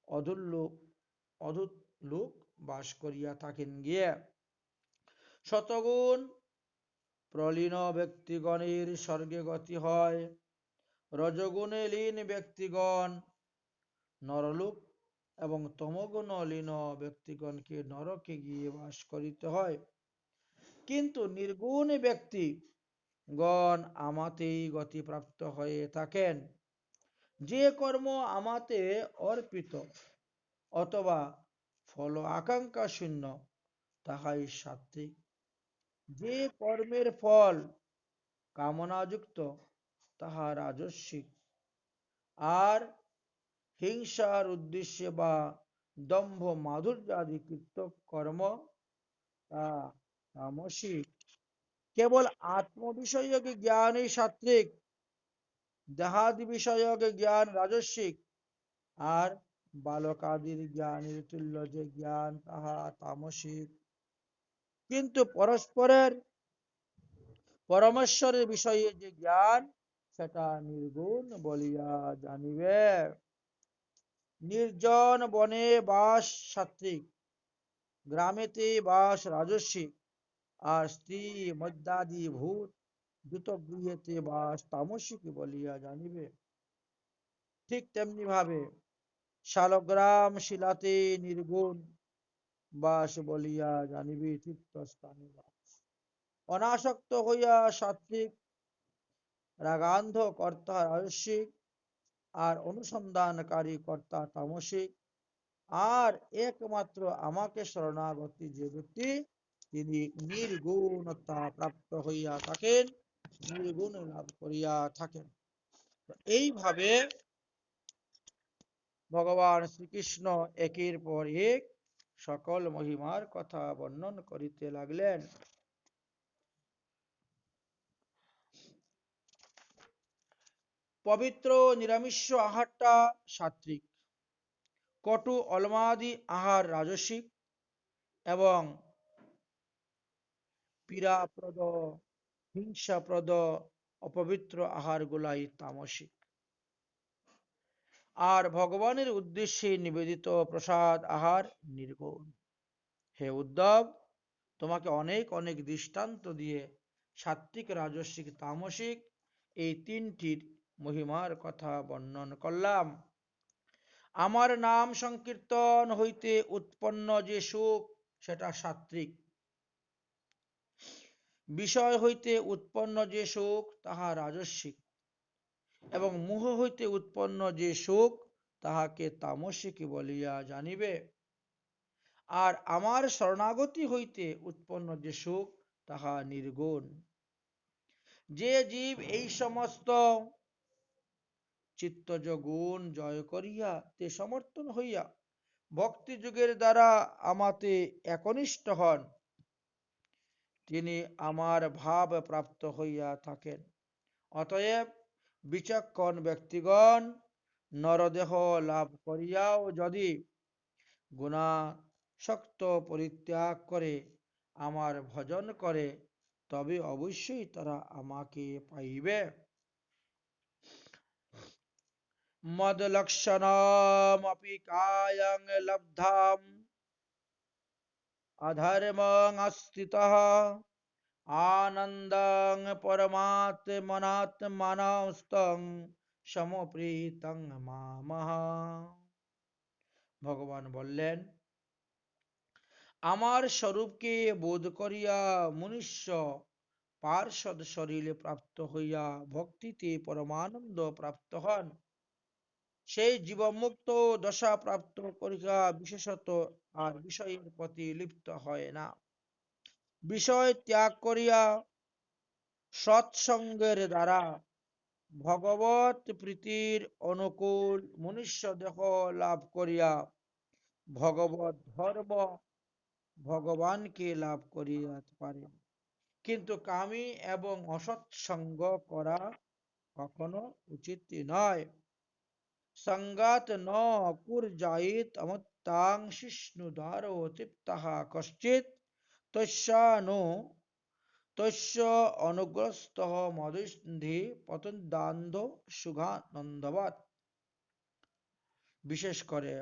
অধুলোক বাস করিয়া থাকেন গিয়ে। শতগুণ প্রলীন ব্যক্তিগণের স্বর্গে গতি হয়, রজগুণে লীন ব্যক্তিগণ নরলোক এবং তমগুণ লীন ব্যক্তিগণকে নরকে গিয়ে বাস করিতে হয়। কিন্তু নির্গুণ ব্যক্তি গণ আমাতেই গতিপ্রাপ্ত হয়ে থাকেন। যে কর্ম আমাতে অর্পিত অথবা ফল আকাঙ্ক্ষা শূন্য তাহাই সাত্ত্বিক। যে কর্মের ফল কামনাযুক্ত তাহা রাজস্বিক, আর হিংসার উদ্দেশ্যে বা দম্ভ মাধুর্যাদি কৃত কর্ম তা তামসিক। কেবল আত্মবিষয়ক জ্ঞানই সাত্ত্বিক, দেহাদি বিষয়ক জ্ঞান রাজস্বিক, আর বালকাদির জ্ঞানের তুল্য যে জ্ঞান তাহা তামসিক। কিন্তু পরস্পরের পরমেশ্বরের বিষয়ে যে জ্ঞান সেটা নির্গুণ বলিয়া জানিবে। নির্জন বনে বাস সাত্ত্বিক, গ্রামেতে বাস রাজস্বিক, আর স্ত্রী মদ্যাদি ভূত দ্রুত গৃহেতে বাস তামসিক বলিয়া জানিবে। ঠিক তেমনি ভাবে শালগ্রাম শিলাতে নির্গুণ বাস বলিয়া জানিবে, তীর্থস্থানে বাস। অনাসক্ত হইয়া সাত্ত্বিক, রাগান্ধ কর্তা রাজস্বিক, আর অনুসন্ধানকারী কর্তা তামসিক। আর একমাত্র আমাকে শরণাগতি যে ব্যক্তি তিনি নির্গুণতা প্রাপ্ত হইয়া থাকেন, নির্গুণ লাভ করিয়া থাকেন। এইভাবে ভগবান শ্রীকৃষ্ণ একের পর এক সকল মহিমার কথা বর্ণন করিতে লাগলেন। পবিত্র নিরামিষ আহারটা সাত্ত্বিক, কটু অলমাদি আহার রাজসিক, এবং পীড়াপ্রদ হিংসাপ্রদ অপবিত্র আহারগুলাই তামসিক। আর ভগবানের উদ্দেশ্যে নিবেদিত প্রসাদ আহার নির্গুণ। হে উদ্ধব, তোমাকে অনেক অনেক দৃষ্টান্ত দিয়ে সাত্ত্বিক, রাজস্বিক, তামসিক এই তিনটির মহিমার কথা বর্ণন করলাম। আমার নাম সংকীর্তন হইতে উৎপন্ন যে সুখ সেটা সাত্ত্বিক, বিষয় হইতে উৎপন্ন যে সুখ তাহা রাজস্বিক, এবং মোহ হইতে উৎপন্ন যে সুখ তাহাকে তামসিক বলিয়া জানিবে। আর আমার শরণাগতি হইতে উৎপন্ন যে সুখ তাহা নির্গুণ। যে জীব এই সমস্ত চিত্তজ গুণ জয় করিয়া তে সমর্থন হইয়া ভক্তি যুগের দ্বারা আমাতে একনিষ্ঠ হন, তিনি আমার ভাব প্রাপ্ত হইয়া থাকেন। অতএব বিচক্ষণ ব্যক্তিগণ নরদেহ লাভ করিয়াও যদি গুণাসক্ত পরিত্যাগ করে আমার ভজন করে, তবে অবশ্যই তারা আমাকে পাইবে। মদলক্ষণমপি কায়ং লব্ধাম অধর্মং আস্থিতঃ আনন্দং পরমাত্মনাত্মনস্তং সমপ্রীতং মামহ। ভগবান বললেন, আমার স্বরূপকে বোধ করিয়া মনুষ্য পার্ষদ শরীরে প্রাপ্ত হইয়া ভক্তিতে পরমানন্দ প্রাপ্ত হন। সেই জীবমুক্ত দশা প্রাপ্ত করিয়া বিশেষত আর বিষয়ের প্রতি লিপ্ত হয় না। বিষয় ত্যাগ করিয়া সৎসঙ্গের দ্বারা ভগবত প্রীতির অনুকূল মনুষ্য দেহ লাভ করিয়া ভগবত ধর্ম ভগবানকে লাভ করিতে পারে। কিন্তু কামী এবং অসৎসঙ্গ করা কখনো উচিত নয়। সঙ্গাত ন কুর্যায়িত অমত্তাং শিষ্ণুদারো তৃপ্তঃ কশ্চিৎ তস্যানো তস্য অনুগ্রস্তঃ মদৈন্ধি পতন্দান্ধ সুখানন্দবৎ। বিশেষ করে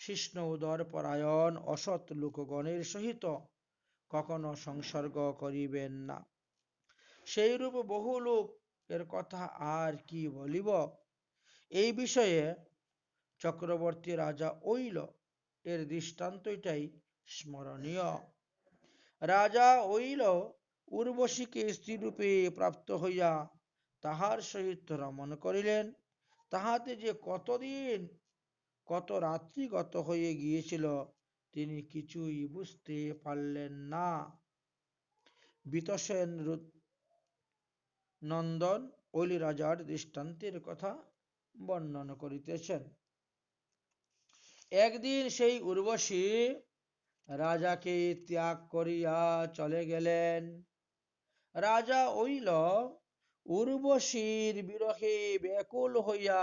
শিষ্ণ উদর পরায়ণ অসৎ লোকগণের সহিত কখনো সংসর্গ করিবেন না। সেইরূপ বহু লোক এর কথা আর কি বলিব। এই বিষয়ে চক্রবর্তী রাজা ঐল এর দৃষ্টান্তটাই স্মরণীয়। রাজা ঐল উর্বশীকে স্ত্রীরূপে প্রাপ্ত হইয়া তাহার সহিত রমণ করিলেন। তাহাতে যে কতদিন কত রাত্রি গত হয়ে গিয়েছিল তিনি কিছুই বুঝতে পারলেন না। বিতসেন নন্দন অলি রাজার দৃষ্টান্তের কথা বর্ণন করিতেছেন। একদিন সেই উর্বশী রাজাকে ত্যাগ করিয়া চলে গেলেন। রাজা ঐল উর্বশীর বিরহে ব্যাকুল হইয়া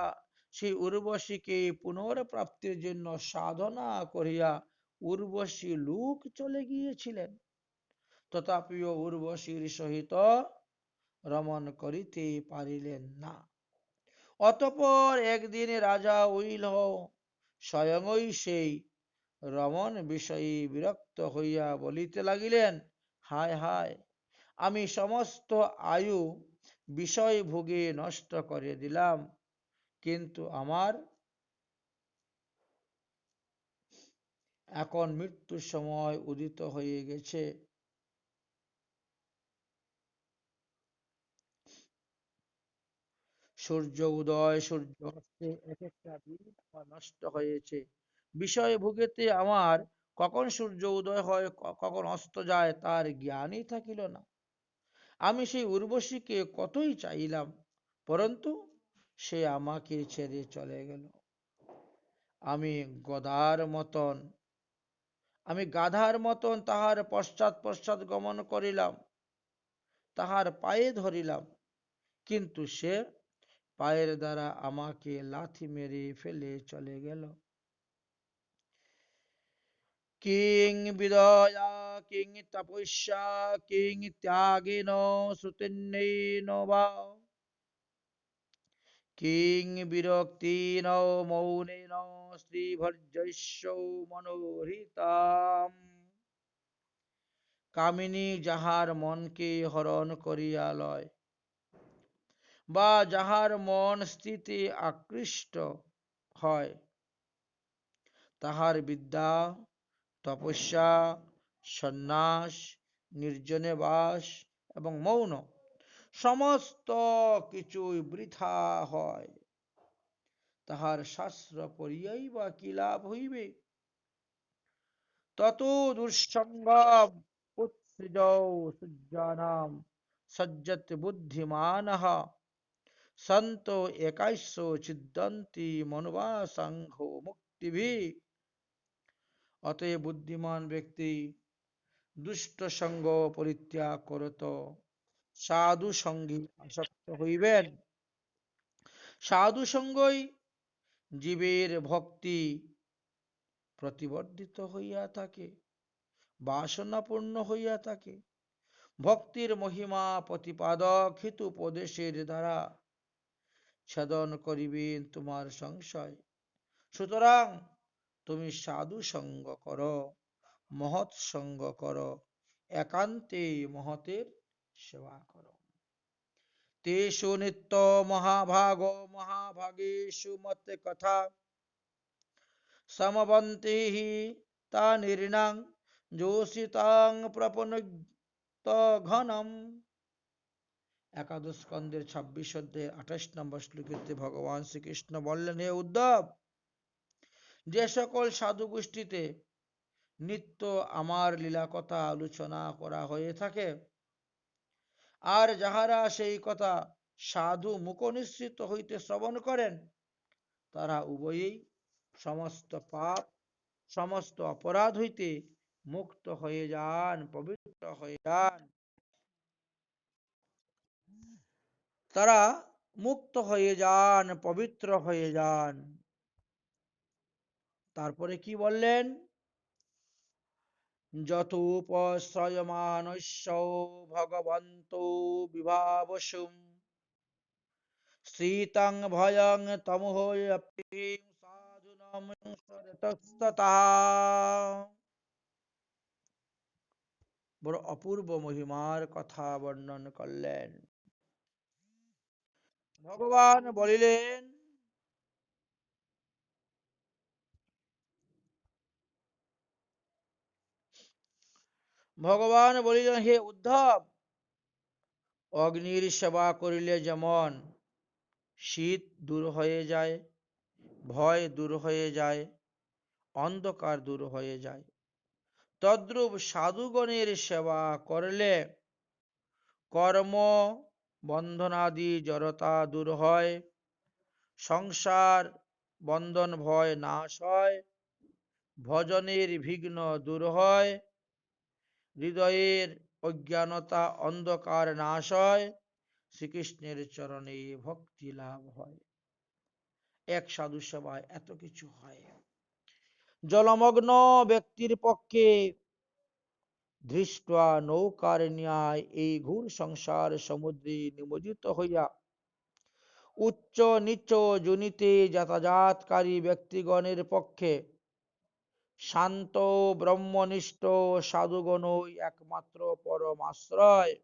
সেই উর্বশীকে পুনর্প্রাপ্তির জন্য সাধনা করিয়া উর্বশী লোক চলে গিয়েছিলেন। তথাপিও উর্বশীর সহিত রমণ করিতে পারিলেন না। অতঃপর একদিন রাজা ঐল স্বয়ংই সেই রমণ বিষয়ে বিরক্ত হইয়া বলিতে লাগিলেন, হায় হায়, আমি সমস্ত আয়ু বিষয় ভোগে নষ্ট করে দিলাম, কিন্তু আমার এখন মৃত্যুর সময় উদিত হয়ে গেছে। সূর্য উদয় সূর্য অস্তে এক একটা দিন আমার নষ্ট হয়েছে। বিষয় ভোগেতে আমার কখন সূর্য উদয় হয় কখন অস্ত যায় তার জ্ঞানই থাকিল না। আমি সেই উর্বশীকে কতই চাইলাম, পরন্তু সে আমাকে ছেড়ে চলে গেল। আমি গদার মতন আমি গাধার মতন তাহার পশ্চাৎ পশ্চাৎ গমন করিলাম, তাহার পায়ে ধরিলাম, কিন্তু সে পায়ের দ্বারা আমাকে লাথি মেরে ফেলে চলে গেল। কিং বিদয়া কিং তপস্যা কিং ত্যাগেন শ্রুতিন্যেন বা কিং বিরক্তিন মৌনেন শ্রীভর্যস্য মনোহৃতাম। কামিনী যাহার মনকে হরণ করিয়া লয় বা যাহার মন স্থিতি আকৃষ্ট হয়, তাহার বিদ্যা, তপস্যা, সন্ন্যাস, নির্জনে বাস এবং মৌন সমস্ত কিছুই বৃথা হয়। তাহার শাস্ত্র পড়িয়াই বা কি লাভ হইবে। তত দুঃসঙ্গম উৎসৃজৌ সূর্যানাম সজ্জত বুদ্ধিমানঃ সন্ত একাইশ্য ছিদ্যন্তি মনোবাসাংঘ মুক্তিভিঃ। অতএব বুদ্ধিমান ব্যক্তি দুষ্ট সঙ্গ পরিত্যাগ করত, সাধু সঙ্গে আসক্ত হইবেন। সাধু সঙ্গই জীবের ভক্তি প্রতিবর্ধিত হইয়া থাকে, বাসনাপূর্ণ হইয়া থাকে। ভক্তির মহিমা প্রতিপাদক হিতোপদেশের দ্বারা ছেদন করিবেন তোমার সংশয়। সুতরাং তুমি সাধু সঙ্গ করো, মহৎ সঙ্গ করো, একান্তে মহতের সেবা করো। তেষু নিত্য মহাভাগ মহাভাগেষু মত কথা সমবন্তি তা নির্ণাং যোষিতাং প্রপনুত ঘনম। একাদশ স্কন্ধের 26 অধ্যায়ের 28 নম্বর শ্লোকেতে ভগবান শ্রীকৃষ্ণ বললেন, হে উদ্ধব, যে সকল সাধু গোষ্ঠীতে নিত্য আমার লীলা কথা আলোচনা করা হয়ে থাকে, আর যাহারা সেই কথা সাধু মুখনিসৃত হইতে শ্রবণ করেন, তারা উভয়েই সমস্ত পাপ সমস্ত অপরাধ হইতে মুক্ত হয়ে যান, পবিত্র হয়ে যান। তারা মুক্ত হয়ে যান, পবিত্র হয়ে যান। তারপরে কি বললেন, যতোপশ্রয়মানস্য ভগবন্তো বিভাবসুম শ্রীতং ভয়ং তমোহ্যপি সাধুনাম বড় অপূর্ব মহিমার কথা বর্ণন করলেন। ভগবান বলিলেন, হে উদ্ধব, অগ্নির সেবা করিলে যেমন শীত দূর হয়ে যায়, ভয় দূর হয়ে যায়, অন্ধকার দূর হয়ে যায়, তদ্রূপ সাধুগণের সেবা করলে কর্ম বন্ধনাদি জড়তা দূর হয়, সংসার বন্ধন ভয় নাশ হয়, ভজনের বিঘ্ন দূর হয়, হৃদয়ের অজ্ঞানতা অন্ধকার নাশ হয়, শ্রীকৃষ্ণের চরণে ভক্তি লাভ হয়। এক সাধু সেবায় এত কিছু হয়। জলমগ্ন ব্যক্তির পক্ষে দৃষ্টা নৌকার ন্যায় এই ঘোর সংসার সমুদ্রে নিমজ্জিত হইয়া উচ্চ নিচ জনিতে যাতায়াতকারী ব্যক্তিগণের পক্ষে শান্ত ব্রহ্মনিষ্ঠ সাধুগণই একমাত্র পরম আশ্রয়।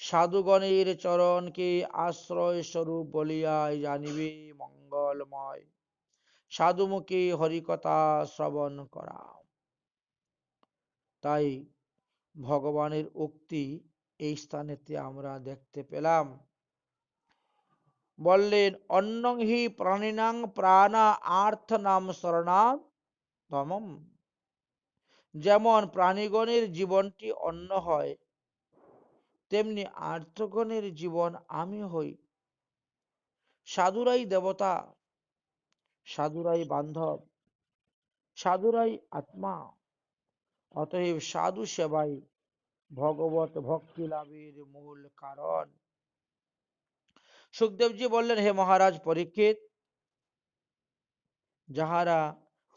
সাধুগণের চরণকে আশ্রয় স্বরূপ বলিয়াই জানিবে মঙ্গলময়। সাধুমুখে হরিকথা শ্রবণ করা। তাই ভগবানের উক্তি এই স্থানেতে আমরা দেখতে পেলাম। বললেন, অন্নং হি প্রাণিনাং প্রাণা আর্থ নাম শরণাগমঃ। যেমন প্রাণীগণের জীবনটি অন্ন হয়, তেমনি আর্থগণের জীবন আমি হই। সাধুরাই দেবতা, সাধুরাই বান্ধব, সাধুরাই আত্মা। অতএব সাধু সেবাই ভগবত ভক্তি লাভের মূল কারণ। সুখদেবজি বললেন, হে মহারাজ পরীক্ষিত, যাহারা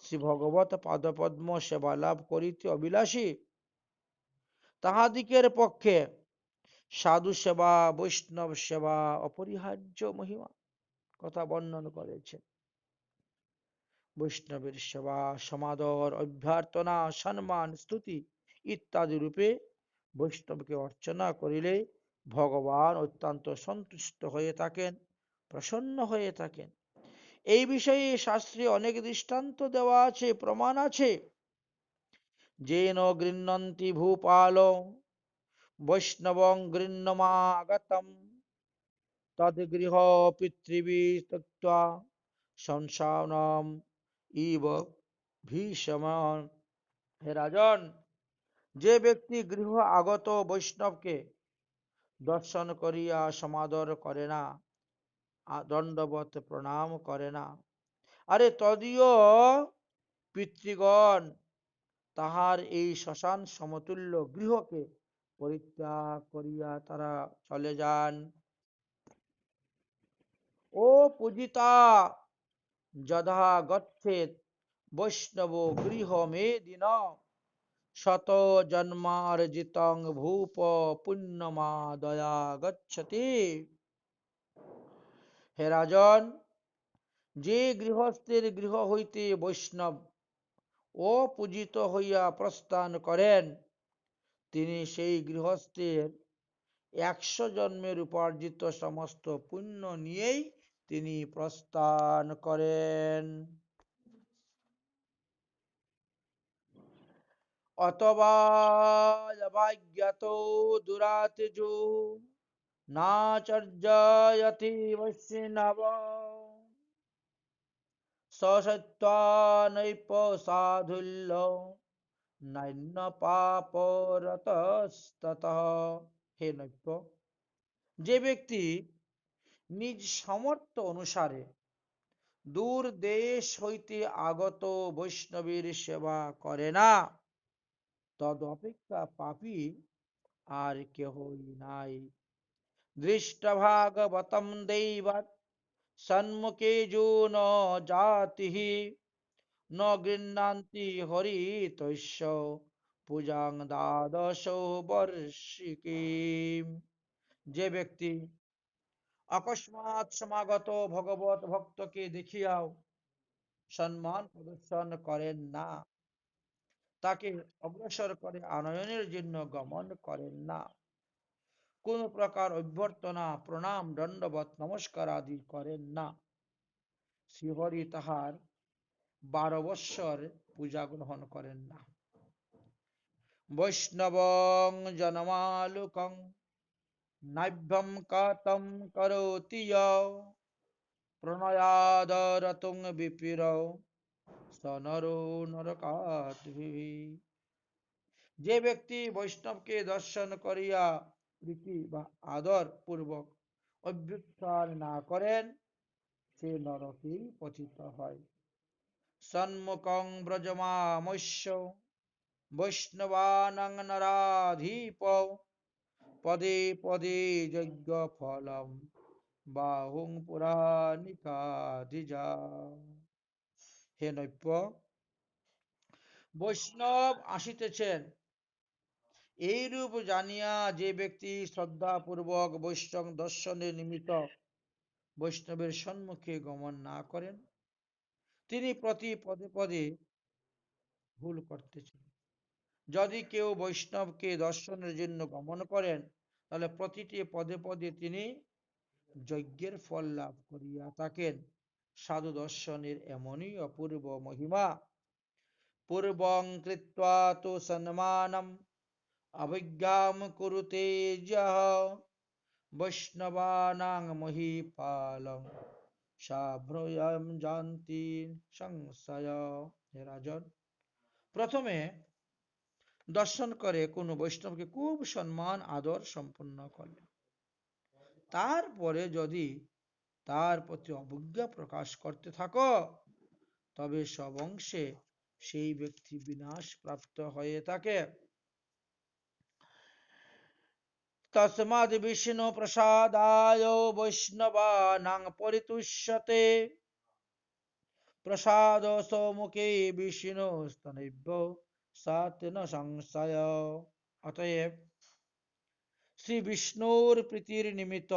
শ্রী ভগবত পাদপদ্ম সেবা লাভ করিতে অভিলাষী, তাহাদিগের পক্ষে সাধু সেবা বৈষ্ণব সেবা অপরিহার্য মহিমা কথা বর্ণন করেছেন। বৈষ্ণবের সেবা সমাদর অভ্যর্থনা সম্মান স্তুতি ইত্যাদি রূপে বৈষ্ণবকে অর্চনা করিলে ভগবান অত্যন্ত সন্তুষ্ট হয়ে থাকেন, প্রসন্ন হয়ে থাকেন। এই বিষয়ে শাস্ত্রে অনেক দৃষ্টান্ত দেওয়া আছে, প্রমাণ আছে। যেন গৃহ্ণন্তি ভূপাল বৈষ্ণবং গৃহ্ণমাগতম তদ গৃহ পৃথিবী তত্ত্বা সংসারম ইব ভীষমান। হে রাজন, যে ব্যক্তি গৃহ আগত বৈষ্ণবকে দর্শন করিয়া সমাদর করে না, দণ্ডবত প্রণাম করে না, আরে তদীয় পিতৃগণ তাহার এই শ্মশান সমতুল্য গৃহকে পরিত্যাগ করিয়া তারা চলে যান। ও পূজিতা, যদা গচ্ছেত বৈষ্ণব গৃহ মেদিন শত জন্মার্জিতং ভূপ পুণ্যমাদয়া গচ্ছতি। হে রাজন, যে গৃহস্থের গৃহ হইতে বৈষ্ণব অপূজিত হইয়া প্রস্থান করেন, তিনি সেই গৃহস্থের 100 জন্মের উপার্জিত সমস্ত পুণ্য নিয়েই তিনি প্রস্থান করেন। অথবা অভাগ্যত দুরাতেজো নাচর্যয়তি বৈষ্ণব সসত্ত্বানৈপ সাধুল্য নৈন্য পাপরতস্ততঃ। হে নৈপ, যে ব্যক্তি নিজ সামর্থ্য অনুসারে দূর দেশ হইতে আগত বৈষ্ণবের সেবা করে না, তদ অপেক্ষা পাপী আর কেহই নাই। দৃষ্টভাগবতম দৈবাৎ সন্মুখে যো ন জাতিঃ ন গৃহ্ণান্তি হরিতস্য পূজাং দ্বাদশ বর্ষিকীম। যে ব্যক্তি অকস্মাৎ সমাগত ভগবত ভক্তকে দেখিয়াও সম্মান প্রদর্শন করেন না, তাকে অগ্রসর করে আনয়নের জন্য গমন করেন না, কোন প্রকার অভ্যর্থনা প্রণাম দণ্ডবত নমস্কার আদি করেন না, শ্রীহরি তাহার 12 বৎসর পূজা গ্রহণ করেন না। বৈষ্ণবং জনমালুকং নাভ্যম কাতম করোতি প্রণয়াদরতুং বিপির সনরো নরকাদ্ভি। যে ব্যক্তি বৈষ্ণবকে দর্শন করিয়া প্রীতি বা আদর পূর্বক অভ্যুত্থান না করেন, সে নরকেই পতিত হয়। সন্মুখং ব্রজমামস্য বৈষ্ণবানাং নরাধীপ পদে পদে যজ্ঞ ফলম বাহুং পুরাণিকাধিজা। হে নৈপ্য, বৈষ্ণব আসিতেছেন এইরূপ জানিয়া যে ব্যক্তি শ্রদ্ধাপূর্বক বৈষ্ণব দর্শনের নিমিত্ত বৈষ্ণবের সম্মুখে গমন না করেন, তিনি প্রতি পদে পদে ভুল করতেছেন। যদি কেউ বৈষ্ণবকে দর্শনের জন্য গমন করেন, তাহলে প্রতিটি পদে পদে তিনি যজ্ঞের ফল লাভ করিয়া থাকেন। সাধু দর্শনের এমনই অপূর্ব মহিমা। পূর্বং কৃত্বা তু সম্মানম অভিজ্ঞাম কুরুতে যহ বৈষ্ণবানাং মহীপালং সাভ্রয়ম জানতি সংশয়। হে রাজন, প্রথমে দর্শন করে কোন বৈষ্ণবকে খুব সম্মান আদর সম্পন্ন করলেন, তারপরে যদি তার প্রতি অবজ্ঞা প্রকাশ করতে থাকো, তবে সব অংশে সেই ব্যক্তি বিনাশ প্রাপ্ত হয়ে থাকে। তস্মাদ্ বিষ্ণু প্রসাদায় বৈষ্ণবানাং পরিতুষ্যতে প্রসাদ সম্মুখে বিষ্ণু স্তনৈব সাত ন সংশয়। অতএব শ্রী বিষ্ণুর প্রীতির নিমিত্ত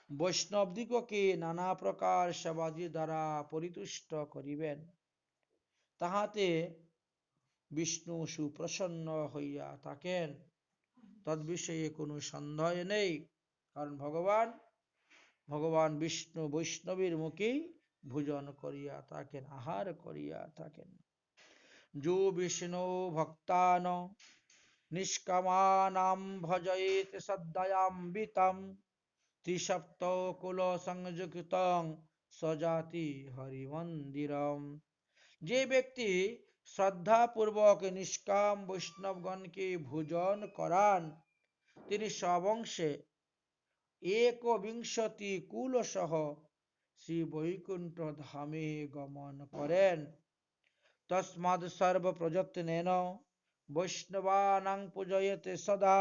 বৈষ্ণবদিগকে নানা প্রকার সেবাদি দ্বারা পরিতুষ্ট করিবেন, তাহাতে বিষ্ণু সুপ্রসন্ন হইয়া থাকেন, তদ্বিষয়ে কোনো সন্দেহ নেই। কারণ ভগবান বিষ্ণু বৈষ্ণবের মুখেই ভোজন করিয়া থাকেন, আহার করিয়া থাকেন। যো বিষ্ণু ভক্তান নিষ্কামানাম ভজয়েত শ্রদ্ধয়ান্বিতম ত্রিসপ্ত কুল সংযুক্তং স্বজাতি হরিমন্দিরম। যে ব্যক্তি শ্রদ্ধাপূর্বক নিষ্কাম বৈষ্ণবগণকে ভোজন করান, তিনি সব অংশে ১বিংশতি কুল সহ শ্রী বৈকুণ্ঠ ধামে গমন করেন। তস্মাদ সর্ব প্রযত্নেন বৈষ্ণবানাং পূজয়েতে সদা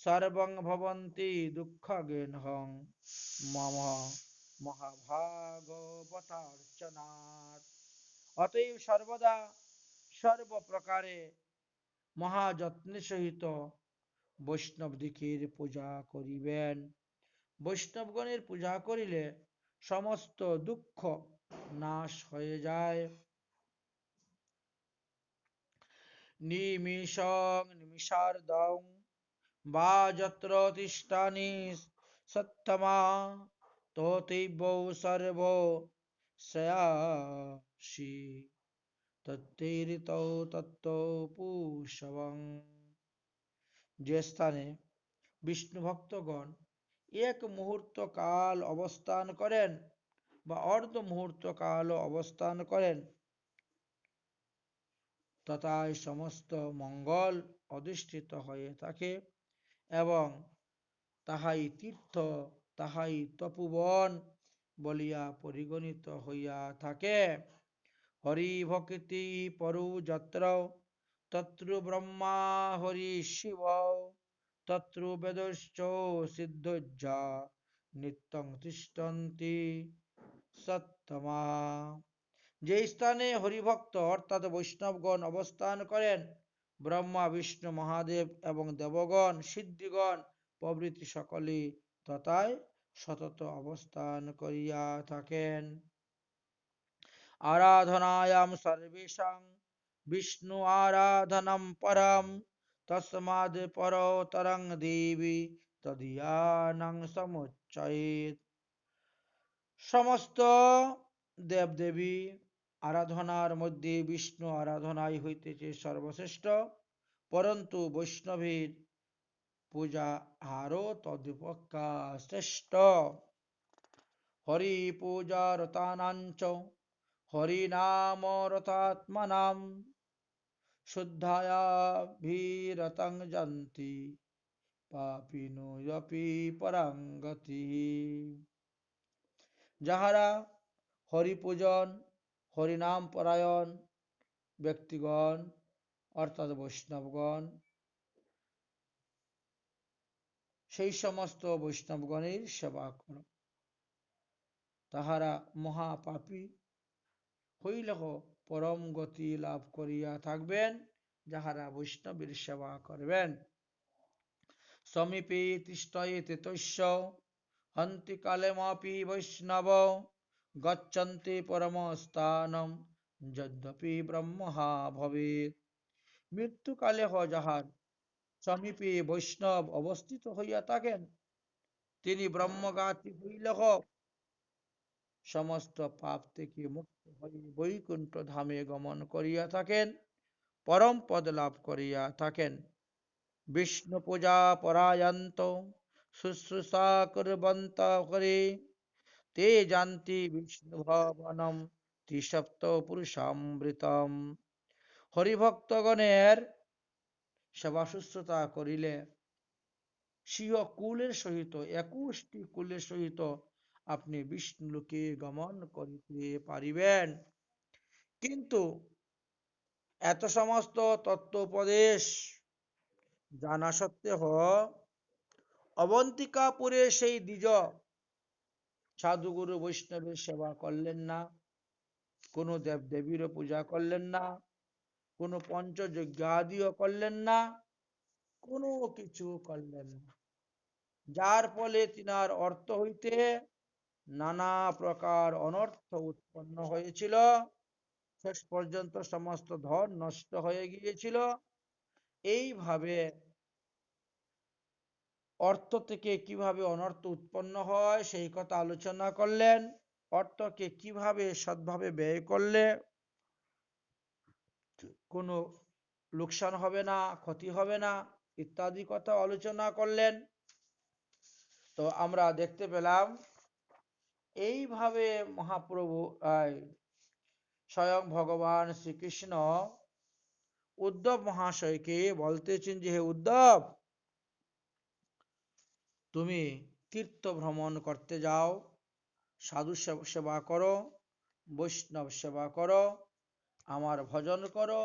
সর্বং ভবন্তি দুঃখগেনহং মম মহাভাগবতার্চনাৎ। অতএব সর্বদা সর্বপ্রকারে মহাযত্নের সহিত বৈষ্ণবদিগের পূজা করিবেন। বৈষ্ণবগণের পূজা করিলে সমস্ত দুঃখ নাশ হয়ে যায়। নিমিষং নিমিষার্ধং বা যত্র তিষ্ঠানি সত্তমা ততৈব সর্ব শ্রেয়াসি তত্তেরিতৌ তত্ত্বপুষবং। যে স্থানে বিষ্ণু ভক্তগণ এক মুহূর্ত কাল অবস্থান করেন বা অর্ধ মুহূর্ত কাল অবস্থান করেন, তথায় সমস্ত মঙ্গল অধিষ্ঠিত হয়ে থাকে এবং তাহাই তীর্থ, তাহাই তপোবন বলিয়া পরিগণিত হইয়া থাকে। হরি ভক্তি পরু যত্র তত্র ব্রহ্মা হরি শিব তত্র বেদশ্চ সিদ্ধয্যা নিত্যং তিষ্ঠন্তি সত্তমা। যে স্থানে হরিভক্ত অর্থাৎ বৈষ্ণবগণ অবস্থান করেন, ব্রহ্মা বিষ্ণু মহাদেব এবং দেবগণ সিদ্ধিগণ প্রভৃতি সকলে তথায় সতত অবস্থান করিয়া থাকেন। আরাধনায়াম সর্বেষাং বিষ্ণু আরাধনম পরম তস্মাদ পরতরং দেবী তদীয়ানং সমুচ্চয়েৎ। সমস্ত দেবদেবী আরাধনার মধ্যে বিষ্ণু আরাধনাই হইতেছে সর্বশ্রেষ্ঠ, পরন্তু বৈষ্ণবের পূজা আরো তদপেক্ষা শ্রেষ্ঠ। হরি পূজা রতানাঞ্চ হরিনাম রতাত্মনাম শুদ্ধায়াভিরতং যন্তি পাপিনোऽপি পরাং গতিঃ। যাহারা হরিপূজন হরিনাম পরায়ণ ব্যক্তিগণ অর্থাৎ বৈষ্ণবগণ, সেই সমস্ত বৈষ্ণবগণের সেবা করো, তাহারা মহাপাপী হইলেও পরম গতি লাভ করিয়া থাকবেন যাহারা বৈষ্ণবের সেবা করবেন। সমীপে তিষ্ঠয়েতে তস্য হন্তিকালেমপি বৈষ্ণব গচ্ছন্তি পরমস্থানম যদ্যপি ব্রহ্মহা ভবেৎ। মৃত্যুকালে যাহার সমীপে বৈষ্ণব অবস্থিত হইয়া থাকেন, তিনি ব্রহ্মগাত্রী হইলেও সমস্ত পাপ থেকে মুক্ত হয়ে বৈকুণ্ঠ ধামে গমন করিয়া থাকেন, পরম পদ লাভ করিয়া থাকেন। বিষ্ণু পূজা পরায়ন্ত শুশ্রূষা কুর্বন্ত হরে তে জানতি বিষ্ণু ভবনম ত্রিসপ্ত পুরুষামৃতম। হরিভক্তগণের সেবা শুশ্রূষা করিলে স্বীয় কুলের সহিত 21টি কুলের সহিত আপনি বিষ্ণুলোকে গমন করিতে পারিবেন। কিন্তু এত সমস্ত তত্ত্ব উপদেশ জানা সত্ত্বেও অবন্তিকাপুরে সেই দ্বিজ সাধুগুরু বৈষ্ণবের সেবা করলেন না, কোনো দেবদেবীরও পূজা করলেন না, কোনো পঞ্চযজ্ঞ আদিও করলেন না, কোনো কিছু করলেন না, যার ফলে তিনার অর্থ হইতে নানা প্রকার অনর্থ উৎপন্ন হয়েছিল। শেষ পর্যন্ত সমস্ত ধন নষ্ট হয়ে গিয়েছিল। এইভাবে অর্থ থেকে কিভাবে অনর্থ উৎপন্ন হয় সেই কথা আলোচনা করলেন। অর্থকে কিভাবে সৎভাবে ব্যয় করলে কোনো লোকসান হবে না, ক্ষতি হবে না, ইত্যাদি কথা আলোচনা করলেন। তো আমরা দেখতে পেলাম এইভাবে মহাপ্রভু স্বয়ং ভগবান শ্রীকৃষ্ণ উদ্ধব মহাশয়কে বলতেছেন যে, হে উদ্ধব, তুমি তীর্থ ভ্রমণ করতে যাও, সাধু সেবা করো, বৈষ্ণব সেবা করো, আমার ভজন করো,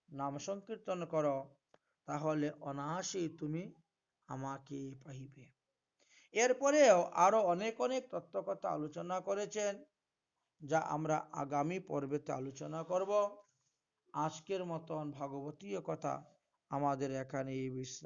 নাম সংকীর্তন করো, তাহলে অনায়াসেই তুমি আমাকে পাইবে। এরপরেও আরো অনেক অনেক তত্ত্বকথা আলোচনা করেছেন, যা আমরা আগামী পর্বেতে আলোচনা করব। আজকের মতন ভাগবতীয় কথা আমাদের এখানেই বিশ্রাম।